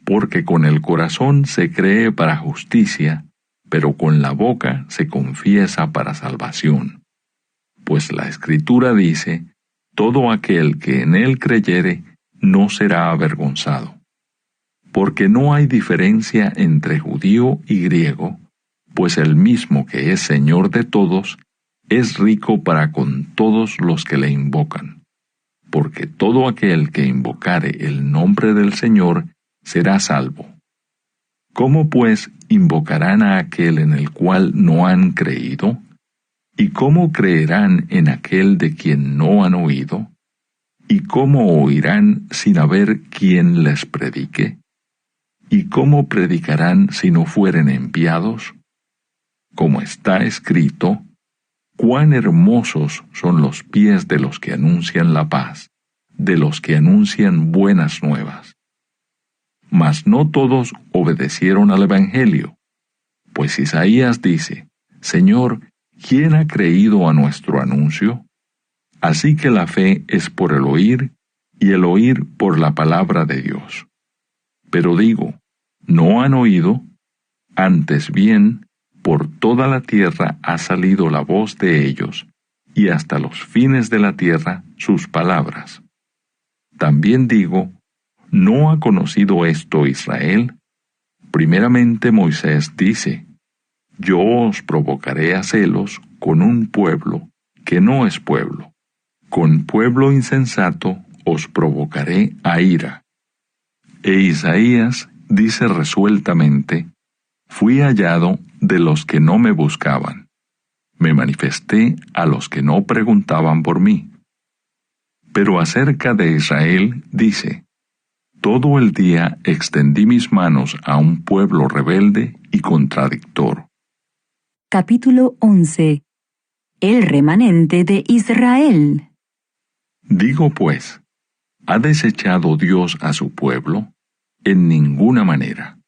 Porque con el corazón se cree para justicia, pero con la boca se confiesa para salvación. Pues la Escritura dice: todo aquel que en él creyere no será avergonzado. Porque no hay diferencia entre judío y griego, pues el mismo que es Señor de todos, es rico para con todos los que le invocan. Porque todo aquel que invocare el nombre del Señor será salvo. ¿Cómo pues invocarán a aquel en el cual no han creído? ¿Y cómo creerán en aquel de quien no han oído? ¿Y cómo oirán sin haber quien les predique? ¿Y cómo predicarán si no fueren enviados? Como está escrito: cuán hermosos son los pies de los que anuncian la paz, de los que anuncian buenas nuevas. Mas no todos obedecieron al Evangelio, pues Isaías dice: Señor, ¿quién ha creído a nuestro anuncio? Así que la fe es por el oír, y el oír por la palabra de Dios. Pero digo, ¿no han oído? Antes bien, por toda la tierra ha salido la voz de ellos, y hasta los fines de la tierra sus palabras. También digo, ¿no ha conocido esto Israel? Primeramente Moisés dice: Yo os provocaré a celos con un pueblo que no es pueblo. Con pueblo insensato os provocaré a ira. E Isaías dice resueltamente: Fui hallado de los que no me buscaban. Me manifesté a los que no preguntaban por mí. Pero acerca de Israel dice: Todo el día extendí mis manos a un pueblo rebelde y contradictor. Capítulo 11. El remanente de Israel. Digo pues, ¿ha desechado Dios a su pueblo? En ninguna manera.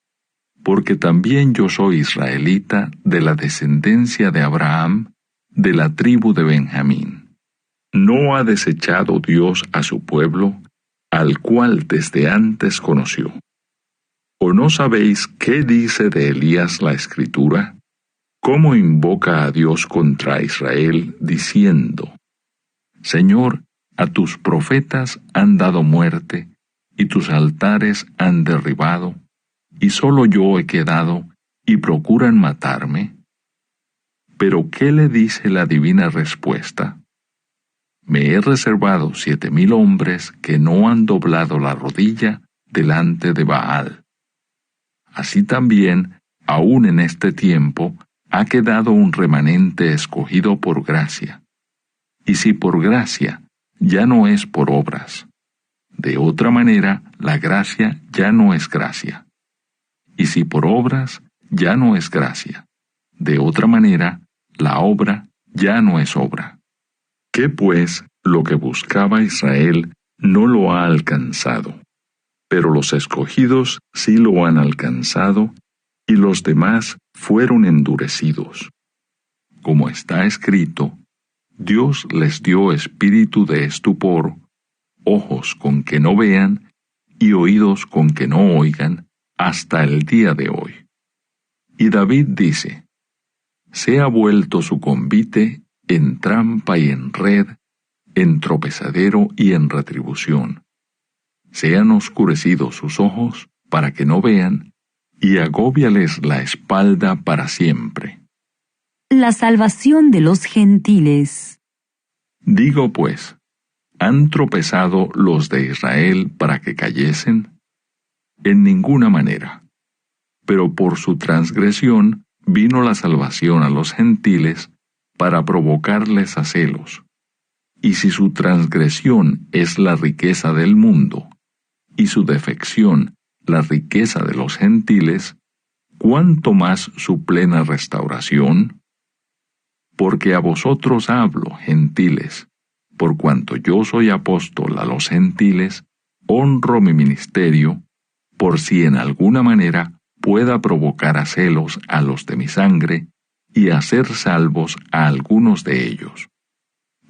Porque también yo soy israelita de la descendencia de Abraham, de la tribu de Benjamín. ¿No ha desechado Dios a su pueblo, al cual desde antes conoció? ¿O no sabéis qué dice de Elías la Escritura? ¿Cómo invoca a Dios contra Israel, diciendo: Señor, A tus profetas han dado muerte, y tus altares han derribado, y solo yo he quedado, y procuran matarme. Pero ¿qué le dice la divina respuesta? Me he reservado 7,000 hombres que no han doblado la rodilla delante de Baal. Así también, aún en este tiempo, ha quedado un remanente escogido por gracia. Y si por gracia, ya no es por obras. De otra manera, la gracia ya no es gracia. Y si por obras, ya no es gracia. De otra manera, la obra ya no es obra. ¿Qué pues lo que buscaba Israel no lo ha alcanzado? Pero los escogidos sí lo han alcanzado, y los demás fueron endurecidos. Como está escrito, Dios les dio espíritu de estupor, ojos con que no vean, y oídos con que no oigan, hasta el día de hoy. Y David dice, se ha vuelto su convite en trampa y en red, en tropezadero y en retribución. Se han oscurecido sus ojos para que no vean, y agóbiales la espalda para siempre. La salvación de los gentiles. Digo pues, ¿han tropezado los de Israel para que cayesen? En ninguna manera. Pero por su transgresión vino la salvación a los gentiles para provocarles a celos. Y si su transgresión es la riqueza del mundo, y su defección la riqueza de los gentiles, ¿cuánto más su plena restauración? Porque a vosotros hablo, gentiles, por cuanto yo soy apóstol a los gentiles, honro mi ministerio, por si en alguna manera pueda provocar a celos a los de mi sangre, y hacer salvos a algunos de ellos.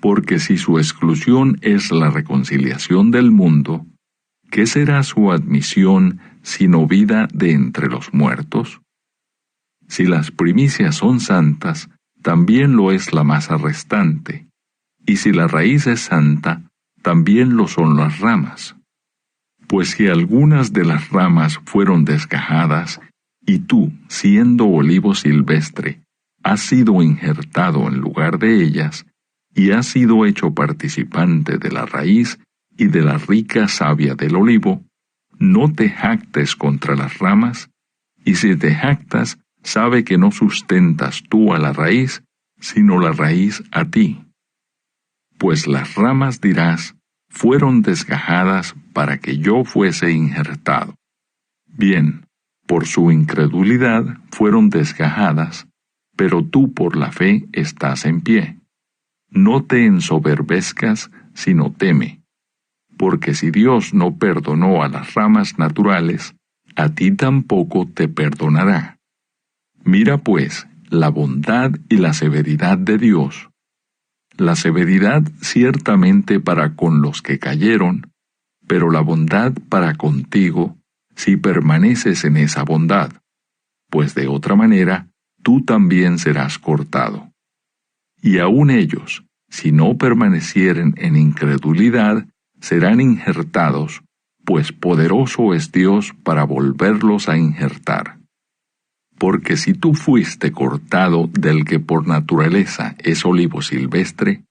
Porque si su exclusión es la reconciliación del mundo, ¿qué será su admisión sino vida de entre los muertos? Si las primicias son santas, también lo es la masa restante, y si la raíz es santa, también lo son las ramas. Pues si algunas de las ramas fueron desgajadas, y tú, siendo olivo silvestre, has sido injertado en lugar de ellas, y has sido hecho participante de la raíz y de la rica savia del olivo, no te jactes contra las ramas, y si te jactas, sabe que no sustentas tú a la raíz, sino la raíz a ti. Pues las ramas dirás, fueron desgajadas para que yo fuese injertado. Bien, por su incredulidad fueron desgajadas, pero tú por la fe estás en pie. No te ensoberbezcas, sino teme. Porque si Dios no perdonó a las ramas naturales, a ti tampoco te perdonará. Mira pues la bondad y la severidad de Dios. La severidad ciertamente para con los que cayeron, pero la bondad para contigo, si permaneces en esa bondad, pues de otra manera tú también serás cortado. Y aun ellos, si no permanecieren en incredulidad, serán injertados, pues poderoso es Dios para volverlos a injertar. Porque si tú fuiste cortado del que por naturaleza es olivo silvestre,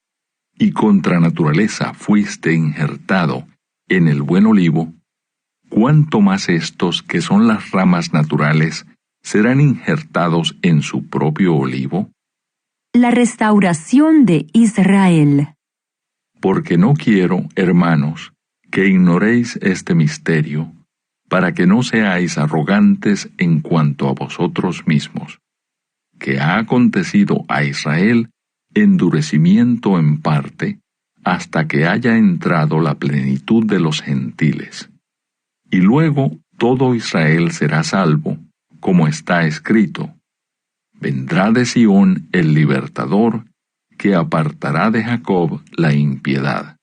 y contra naturaleza fuiste injertado en el buen olivo, ¿cuánto más estos que son las ramas naturales serán injertados en su propio olivo? La restauración de Israel. Porque no quiero, hermanos, que ignoréis este misterio, para que no seáis arrogantes en cuanto a vosotros mismos, que ha acontecido a Israel endurecimiento en parte, hasta que haya entrado la plenitud de los gentiles. Y luego todo Israel será salvo, como está escrito: vendrá de Sión el libertador, que apartará de Jacob la impiedad.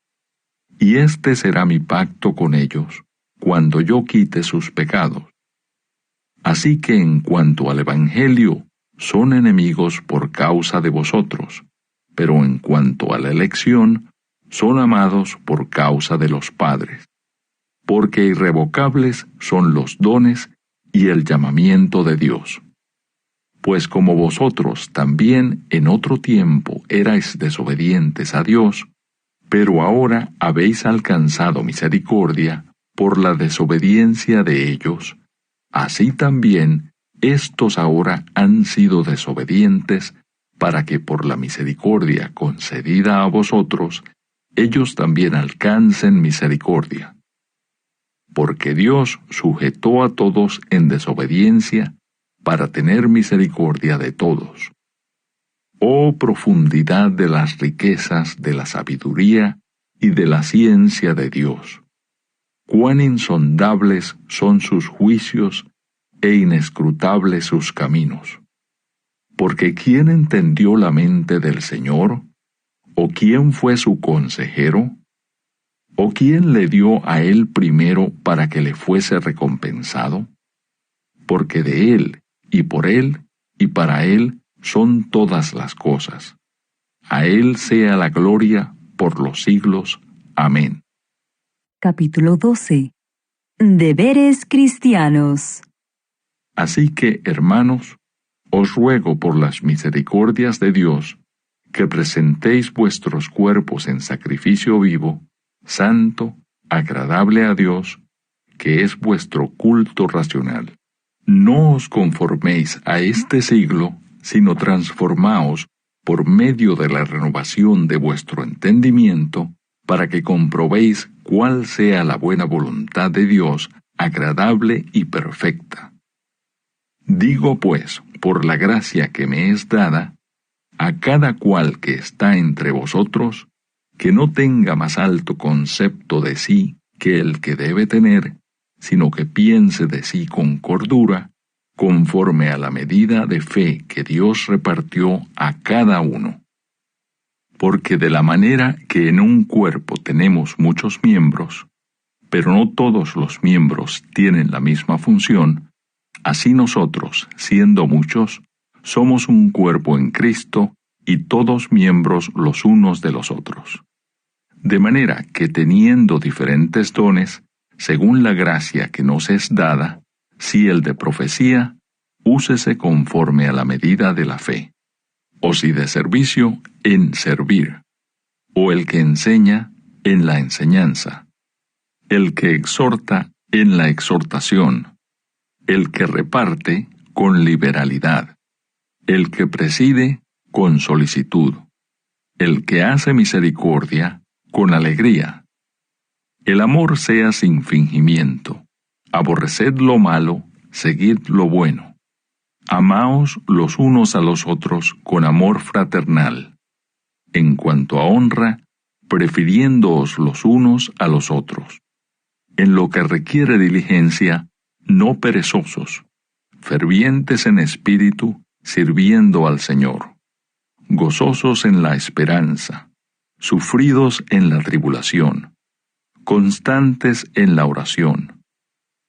Y este será mi pacto con ellos, cuando yo quite sus pecados. Así que en cuanto al Evangelio, son enemigos por causa de vosotros, pero en cuanto a la elección, son amados por causa de los padres, porque irrevocables son los dones y el llamamiento de Dios. Pues como vosotros también en otro tiempo erais desobedientes a Dios, pero ahora habéis alcanzado misericordia por la desobediencia de ellos, así también estos ahora han sido desobedientes para que por la misericordia concedida a vosotros, ellos también alcancen misericordia. Porque Dios sujetó a todos en desobediencia para tener misericordia de todos. Oh profundidad de las riquezas de la sabiduría y de la ciencia de Dios! Cuán insondables son sus juicios e inescrutables sus caminos. Porque ¿quién entendió la mente del Señor? ¿O quién fue su consejero? ¿O quién le dio a él primero para que le fuese recompensado? Porque de él, y por él, y para él son todas las cosas. A él sea la gloria por los siglos. Amén. Capítulo 12. Deberes cristianos. Así que, hermanos, os ruego por las misericordias de Dios, que presentéis vuestros cuerpos en sacrificio vivo, santo, agradable a Dios, que es vuestro culto racional. No os conforméis a este siglo, sino transformaos por medio de la renovación de vuestro entendimiento, para que comprobéis cuál sea la buena voluntad de Dios, agradable y perfecta. Digo pues, por la gracia que me es dada, a cada cual que está entre vosotros, que no tenga más alto concepto de sí que el que debe tener, sino que piense de sí con cordura, conforme a la medida de fe que Dios repartió a cada uno. Porque de la manera que en un cuerpo tenemos muchos miembros, pero no todos los miembros tienen la misma función, así nosotros, siendo muchos, somos un cuerpo en Cristo y todos miembros los unos de los otros. De manera que teniendo diferentes dones, según la gracia que nos es dada, si el de profecía, úsese conforme a la medida de la fe, o si de servicio, en servir, o el que enseña, en la enseñanza, el que exhorta, en la exhortación, el que reparte, con liberalidad, el que preside, con solicitud, el que hace misericordia, con alegría. El amor sea sin fingimiento. Aborreced lo malo, seguid lo bueno. Amaos los unos a los otros con amor fraternal. En cuanto a honra, prefiriéndoos los unos a los otros. En lo que requiere diligencia, no perezosos, fervientes en espíritu, sirviendo al Señor. Gozosos en la esperanza, sufridos en la tribulación, constantes en la oración,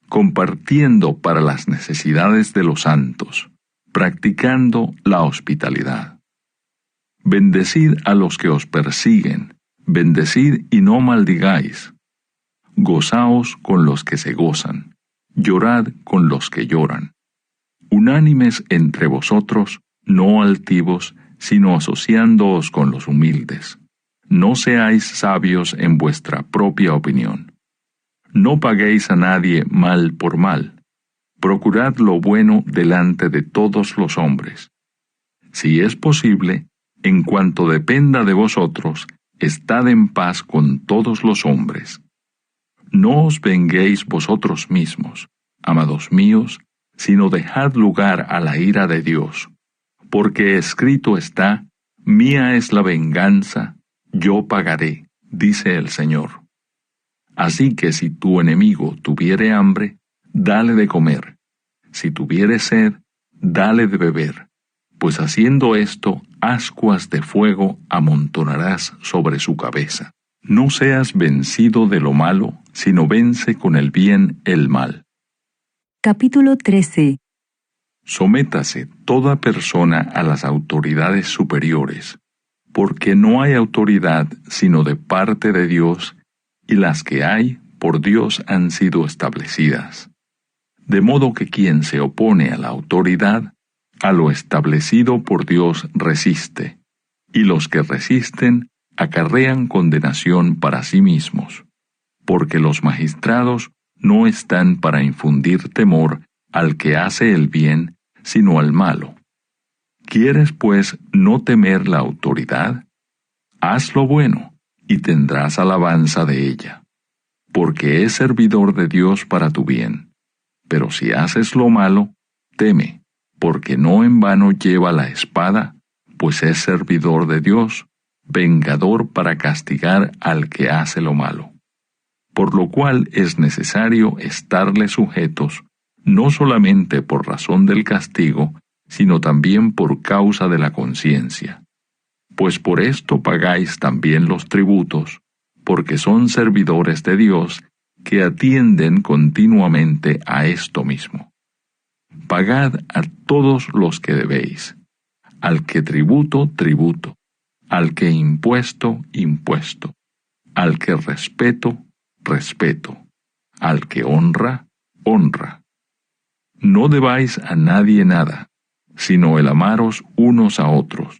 compartiendo para las necesidades de los santos, practicando la hospitalidad. Bendecid a los que os persiguen, bendecid y no maldigáis. Gozaos con los que se gozan, llorad con los que lloran. Unánimes entre vosotros, no altivos, sino asociándoos con los humildes. No seáis sabios en vuestra propia opinión. No paguéis a nadie mal por mal. Procurad lo bueno delante de todos los hombres. Si es posible, en cuanto dependa de vosotros, estad en paz con todos los hombres. No os venguéis vosotros mismos, amados míos, sino dejad lugar a la ira de Dios. Porque escrito está, mía es la venganza, yo pagaré, dice el Señor. Así que si tu enemigo tuviere hambre, dale de comer. Si tuviere sed, dale de beber. Pues haciendo esto, ascuas de fuego amontonarás sobre su cabeza. No seas vencido de lo malo, sino vence con el bien el mal. Capítulo 13. Sométase toda persona a las autoridades superiores, porque no hay autoridad sino de parte de Dios, y las que hay por Dios han sido establecidas. De modo que quien se opone a la autoridad, a lo establecido por Dios resiste, y los que resisten acarrean condenación para sí mismos, porque los magistrados no están para infundir temor al que hace el bien, sino al malo. ¿Quieres, pues, no temer la autoridad? Haz lo bueno, y tendrás alabanza de ella, porque es servidor de Dios para tu bien. Pero si haces lo malo, teme, porque no en vano lleva la espada, pues es servidor de Dios, vengador para castigar al que hace lo malo. Por lo cual es necesario estarle sujetos, no solamente por razón del castigo, sino también por causa de la conciencia. Pues por esto pagáis también los tributos, porque son servidores de Dios que atienden continuamente a esto mismo. Pagad a todos los que debéis, al que tributo, tributo, al que impuesto, impuesto, al que respeto, respeto, al que honra, honra. No debáis a nadie nada, sino el amaros unos a otros,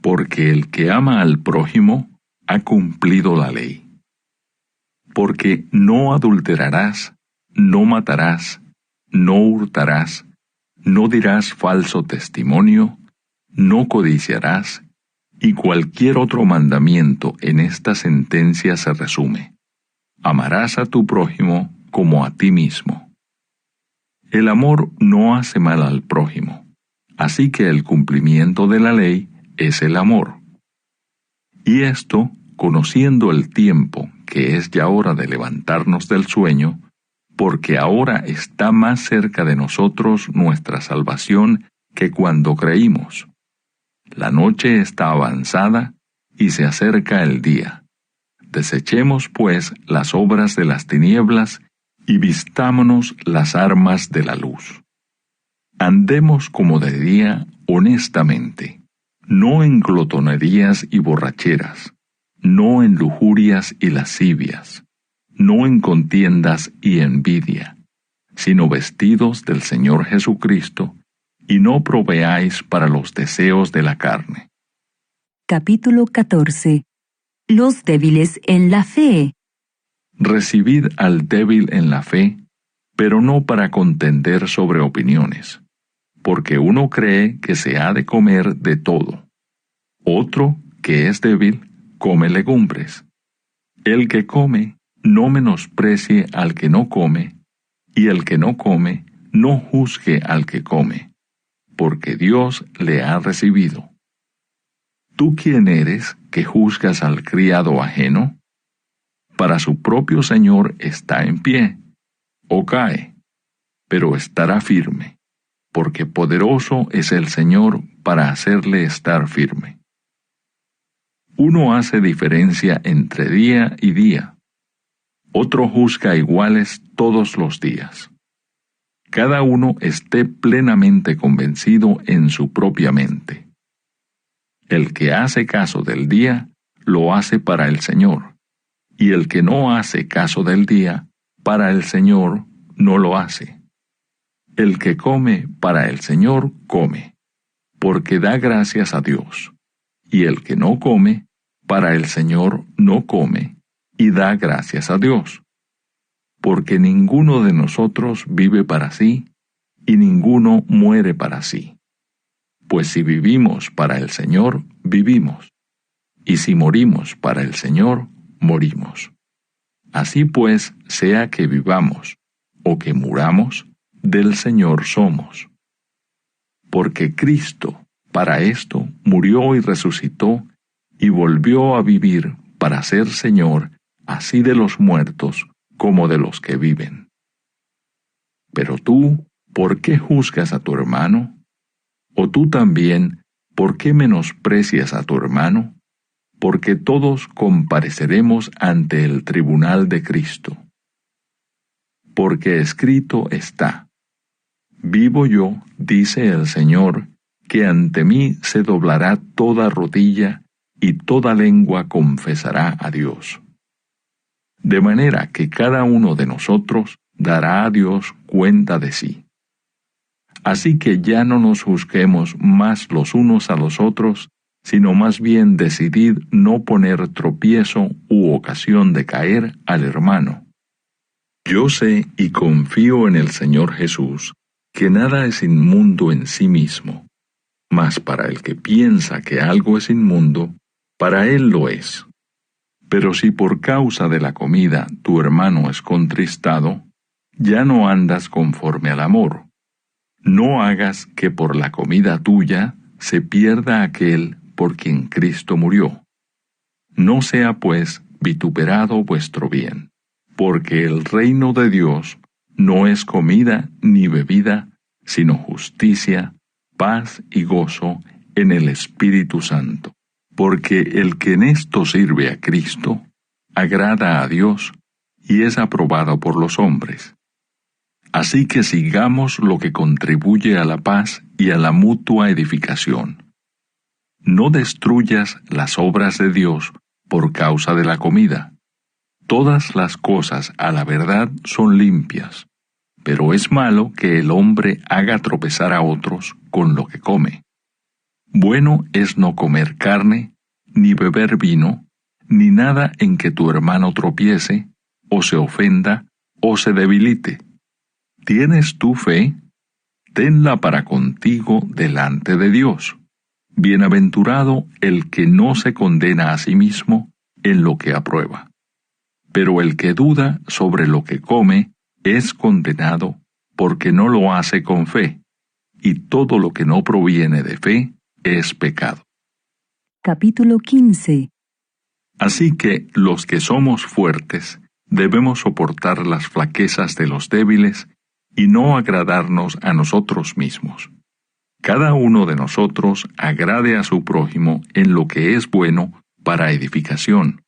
porque el que ama al prójimo ha cumplido la ley. Porque no adulterarás, no matarás, no hurtarás, no dirás falso testimonio, no codiciarás, y cualquier otro mandamiento en esta sentencia se resume: amarás a tu prójimo como a ti mismo. El amor no hace mal al prójimo, así que el cumplimiento de la ley es el amor. Y esto, conociendo el tiempo, que es ya hora de levantarnos del sueño, porque ahora está más cerca de nosotros nuestra salvación que cuando creímos. La noche está avanzada y se acerca el día. Desechemos, pues, las obras de las tinieblas y vistámonos las armas de la luz. Andemos como de día honestamente, no en glotonerías y borracheras, no en lujurias y lascivias, no en contiendas y envidia, sino vestidos del Señor Jesucristo, y no proveáis para los deseos de la carne. Capítulo 14. Los débiles en la fe. Recibid al débil en la fe, pero no para contender sobre opiniones, porque uno cree que se ha de comer de todo. Otro, que es débil, come legumbres. El que come, no menosprecie al que no come, y el que no come, no juzgue al que come, porque Dios le ha recibido. ¿Tú quién eres que juzgas al criado ajeno? Para su propio Señor está en pie, o cae, pero estará firme, porque poderoso es el Señor para hacerle estar firme. Uno hace diferencia entre día y día, otro juzga iguales todos los días. Cada uno esté plenamente convencido en su propia mente. El que hace caso del día, lo hace para el Señor, y el que no hace caso del día, para el Señor no lo hace. El que come para el Señor come, porque da gracias a Dios, y el que no come, para el Señor no come, y da gracias a Dios. Porque ninguno de nosotros vive para sí, y ninguno muere para sí. Pues si vivimos para el Señor, vivimos, y si morimos para el Señor, morimos. Así pues, sea que vivamos, o que muramos, del Señor somos. Porque Cristo, para esto, murió y resucitó, y volvió a vivir para ser Señor, así de los muertos como de los que viven. Pero tú, ¿por qué juzgas a tu hermano? ¿O tú también, por qué menosprecias a tu hermano? Porque todos compareceremos ante el tribunal de Cristo. Porque escrito está: vivo yo, dice el Señor, que ante mí se doblará toda rodilla, y toda lengua confesará a Dios. De manera que cada uno de nosotros dará a Dios cuenta de sí. Así que ya no nos juzguemos más los unos a los otros, sino más bien decidid no poner tropiezo u ocasión de caer al hermano. Yo sé y confío en el Señor Jesús, que nada es inmundo en sí mismo, mas para el que piensa que algo es inmundo, para él lo es. Pero si por causa de la comida tu hermano es contristado, ya no andas conforme al amor. No hagas que por la comida tuya se pierda aquel por quien Cristo murió. No sea pues vituperado vuestro bien, porque el reino de Dios no es comida ni bebida, sino justicia, paz y gozo en el Espíritu Santo. Porque el que en esto sirve a Cristo, agrada a Dios y es aprobado por los hombres. Así que sigamos lo que contribuye a la paz y a la mutua edificación. No destruyas las obras de Dios por causa de la comida. Todas las cosas a la verdad son limpias, pero es malo que el hombre haga tropezar a otros con lo que come. Bueno es no comer carne, ni beber vino, ni nada en que tu hermano tropiece, o se ofenda, o se debilite. ¿Tienes tú fe? Tenla para contigo delante de Dios. Bienaventurado el que no se condena a sí mismo en lo que aprueba. Pero el que duda sobre lo que come es condenado porque no lo hace con fe, y todo lo que no proviene de fe es pecado. Capítulo 15. Así que los que somos fuertes debemos soportar las flaquezas de los débiles y no agradarnos a nosotros mismos. Cada uno de nosotros agrade a su prójimo en lo que es bueno para edificación,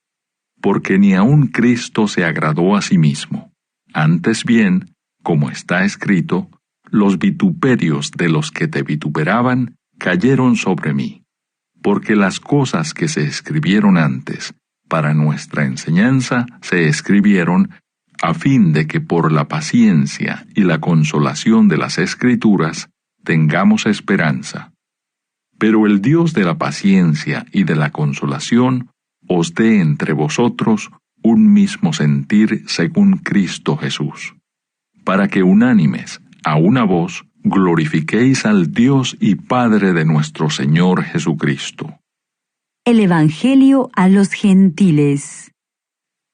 porque ni aun Cristo se agradó a sí mismo. Antes bien, como está escrito, los vituperios de los que te vituperaban cayeron sobre mí, porque las cosas que se escribieron antes para nuestra enseñanza se escribieron a fin de que por la paciencia y la consolación de las Escrituras tengamos esperanza. Pero el Dios de la paciencia y de la consolación os dé entre vosotros un mismo sentir según Cristo Jesús, para que unánimes, a una voz, glorifiquéis al Dios y Padre de nuestro Señor Jesucristo. El Evangelio a los gentiles.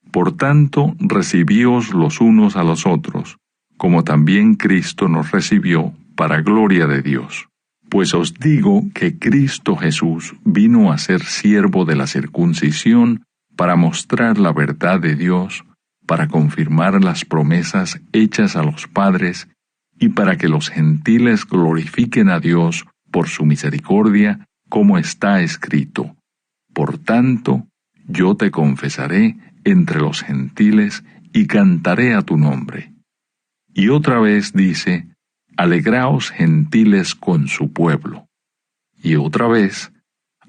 Por tanto, recibíos los unos a los otros, como también Cristo nos recibió, para gloria de Dios. Pues os digo que Cristo Jesús vino a ser siervo de la circuncisión para mostrar la verdad de Dios, para confirmar las promesas hechas a los padres, y para que los gentiles glorifiquen a Dios por su misericordia, como está escrito. Por tanto, yo te confesaré entre los gentiles y cantaré a tu nombre. Y otra vez dice, alegraos gentiles con su pueblo. Y otra vez,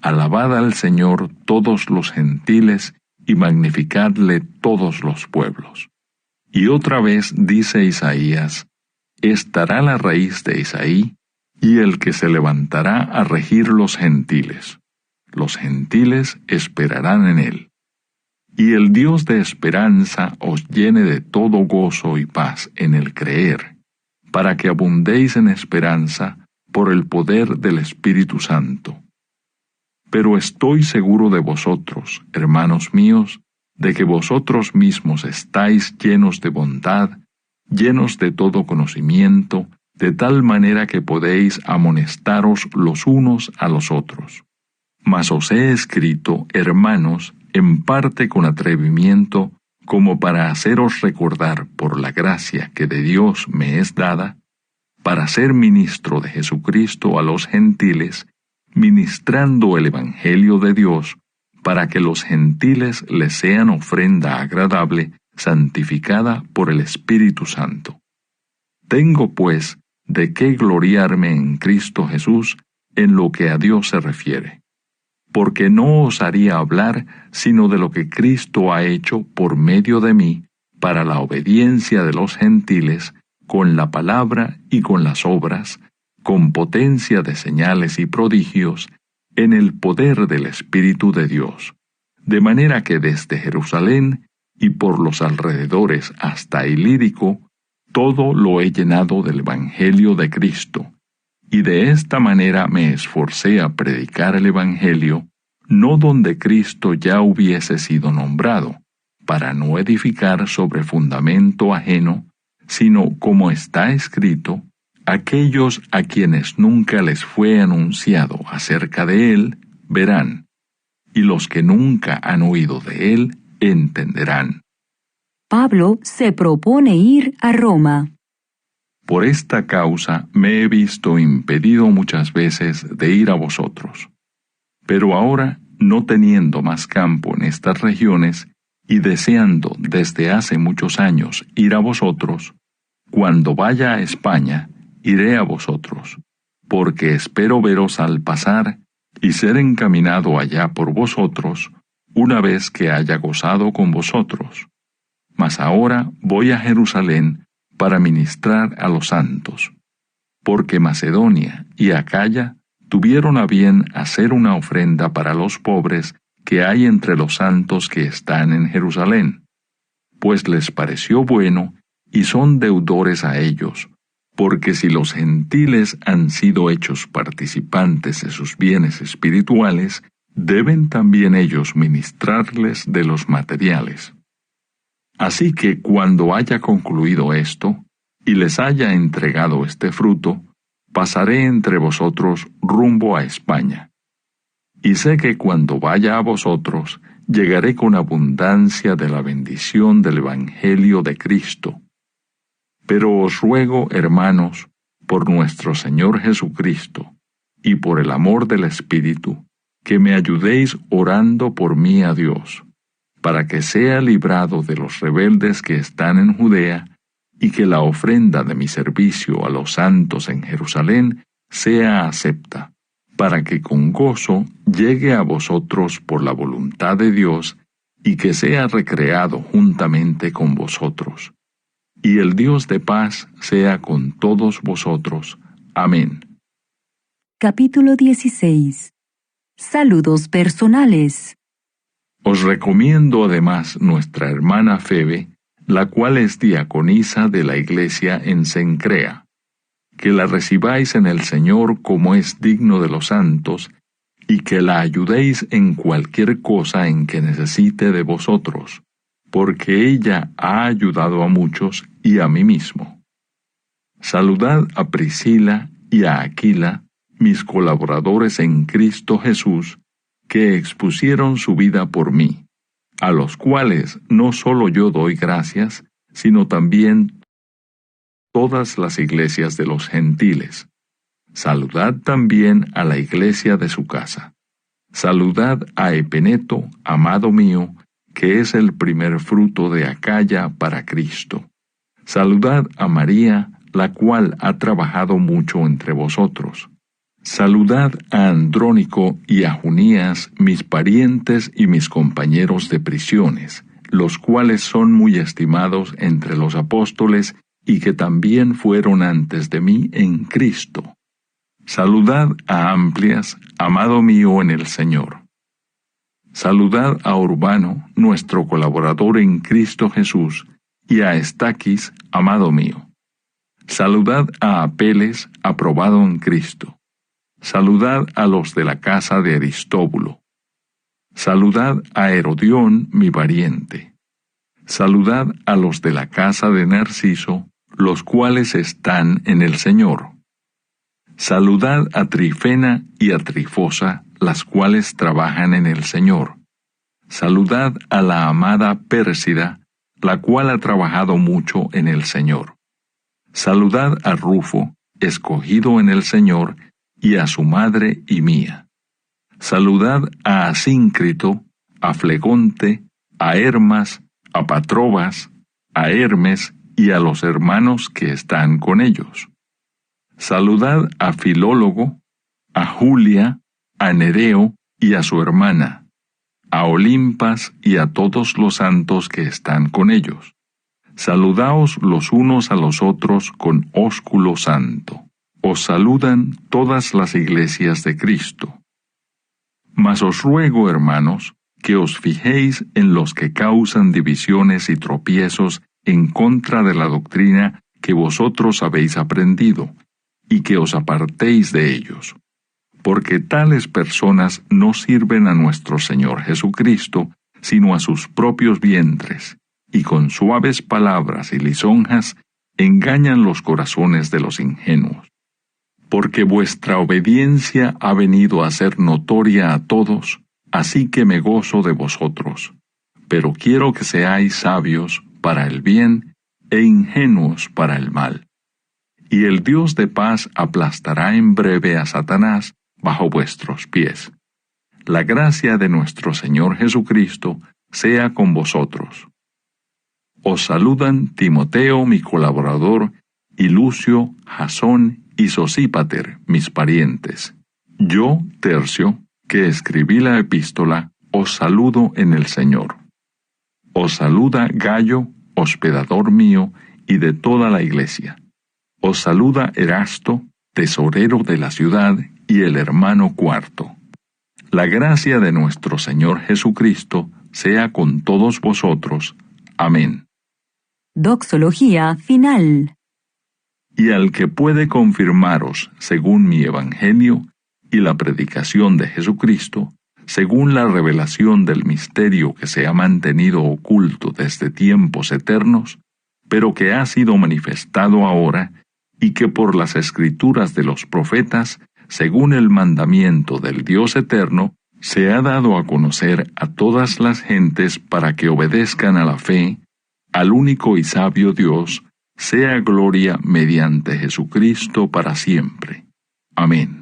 alabad al Señor todos los gentiles y magnificadle todos los pueblos. Y otra vez dice Isaías, estará la raíz de Isaí y el que se levantará a regir los gentiles. Los gentiles esperarán en él. Y el Dios de esperanza os llene de todo gozo y paz en el creer, para que abundéis en esperanza por el poder del Espíritu Santo. Pero estoy seguro de vosotros, hermanos míos, de que vosotros mismos estáis llenos de bondad, llenos de todo conocimiento, de tal manera que podéis amonestaros los unos a los otros. Mas os he escrito, hermanos, en parte con atrevimiento, como para haceros recordar por la gracia que de Dios me es dada, para ser ministro de Jesucristo a los gentiles, ministrando el Evangelio de Dios, para que los gentiles les sean ofrenda agradable, santificada por el Espíritu Santo. Tengo, pues, de qué gloriarme en Cristo Jesús en lo que a Dios se refiere. porque no osaría hablar sino de lo que Cristo ha hecho por medio de mí para la obediencia de los gentiles, con la palabra y con las obras, con potencia de señales y prodigios, en el poder del Espíritu de Dios, de manera que desde Jerusalén y por los alrededores hasta Ilírico, todo lo he llenado del Evangelio de Cristo, y de esta manera me esforcé a predicar el Evangelio, no donde Cristo ya hubiese sido nombrado, para no edificar sobre fundamento ajeno, sino como está escrito, aquellos a quienes nunca les fue anunciado acerca de él, verán, y los que nunca han oído de él, entenderán. Pablo se propone ir a Roma. Por esta causa me he visto impedido muchas veces de ir a vosotros. Pero ahora, no teniendo más campo en estas regiones, y deseando desde hace muchos años ir a vosotros, cuando vaya a España, iré a vosotros, porque espero veros al pasar y ser encaminado allá por vosotros, una vez que haya gozado con vosotros. Mas ahora voy a Jerusalén para ministrar a los santos, porque Macedonia y Acaya tuvieron a bien hacer una ofrenda para los pobres que hay entre los santos que están en Jerusalén, pues les pareció bueno y son deudores a ellos, porque si los gentiles han sido hechos participantes de sus bienes espirituales, deben también ellos ministrarles de los materiales. Así que cuando haya concluido esto, y les haya entregado este fruto, pasaré entre vosotros rumbo a España. Y sé que cuando vaya a vosotros, llegaré con abundancia de la bendición del Evangelio de Cristo. Pero os ruego, hermanos, por nuestro Señor Jesucristo, y por el amor del Espíritu, que me ayudéis orando por mí a Dios, para que sea librado de los rebeldes que están en Judea, y que la ofrenda de mi servicio a los santos en Jerusalén sea acepta, para que con gozo llegue a vosotros por la voluntad de Dios, y que sea recreado juntamente con vosotros. Y el Dios de paz sea con todos vosotros. Amén. Capítulo 16. Saludos personales. Os recomiendo además nuestra hermana Febe, la cual es diaconisa de la iglesia en Cencrea, que la recibáis en el Señor como es digno de los santos, y que la ayudéis en cualquier cosa en que necesite de vosotros, porque ella ha ayudado a muchos y a mí mismo. Saludad a Priscila y a Aquila, mis colaboradores en Cristo Jesús, que expusieron su vida por mí, a los cuales no solo yo doy gracias, sino también todas las iglesias de los gentiles. Saludad también a la iglesia de su casa. Saludad a Epeneto, amado mío, que es el primer fruto de Acaya para Cristo. Saludad a María, la cual ha trabajado mucho entre vosotros. Saludad a Andrónico y a Junías, mis parientes y mis compañeros de prisiones, los cuales son muy estimados entre los apóstoles y que también fueron antes de mí en Cristo. Saludad a Amplias, amado mío en el Señor. Saludad a Urbano, nuestro colaborador en Cristo Jesús, y a Estaquis, amado mío. Saludad a Apeles, aprobado en Cristo. Saludad a los de la casa de Aristóbulo. Saludad a Herodión, mi pariente. Saludad a los de la casa de Narciso, los cuales están en el Señor. Saludad a Trifena y a Trifosa, las cuales trabajan en el Señor. Saludad a la amada Pérsida, la cual ha trabajado mucho en el Señor. Saludad a Rufo, escogido en el Señor, y a su madre y mía. Saludad a Asíncrito, a Flegonte, a Hermas, a Patrobas, a Hermes y a los hermanos que están con ellos. Saludad a Filólogo, a Julia, a Nereo y a su hermana, a Olimpas y a todos los santos que están con ellos. Saludaos los unos a los otros con ósculo santo. Os saludan todas las iglesias de Cristo. Mas os ruego, hermanos, que os fijéis en los que causan divisiones y tropiezos en contra de la doctrina que vosotros habéis aprendido, y que os apartéis de ellos. Porque tales personas no sirven a nuestro Señor Jesucristo, sino a sus propios vientres, y con suaves palabras y lisonjas engañan los corazones de los ingenuos. Porque vuestra obediencia ha venido a ser notoria a todos, así que me gozo de vosotros. Pero quiero que seáis sabios para el bien e ingenuos para el mal. Y el Dios de paz aplastará en breve a Satanás bajo vuestros pies. La gracia de nuestro Señor Jesucristo sea con vosotros. Os saludan Timoteo, mi colaborador, y Lucio, Jasón y Sosípater, mis parientes. Yo, Tercio, que escribí la epístola, os saludo en el Señor. Os saluda Gayo, hospedador mío, y de toda la iglesia. Os saluda Erasto, tesorero de la ciudad, y el hermano Cuarto. La gracia de nuestro Señor Jesucristo sea con todos vosotros. Amén. Doxología final. Y al que puede confirmaros según mi evangelio y la predicación de Jesucristo, según la revelación del misterio que se ha mantenido oculto desde tiempos eternos, pero que ha sido manifestado ahora, y que por las escrituras de los profetas, según el mandamiento del Dios eterno, se ha dado a conocer a todas las gentes para que obedezcan a la fe, al único y sabio Dios, sea gloria mediante Jesucristo para siempre. Amén.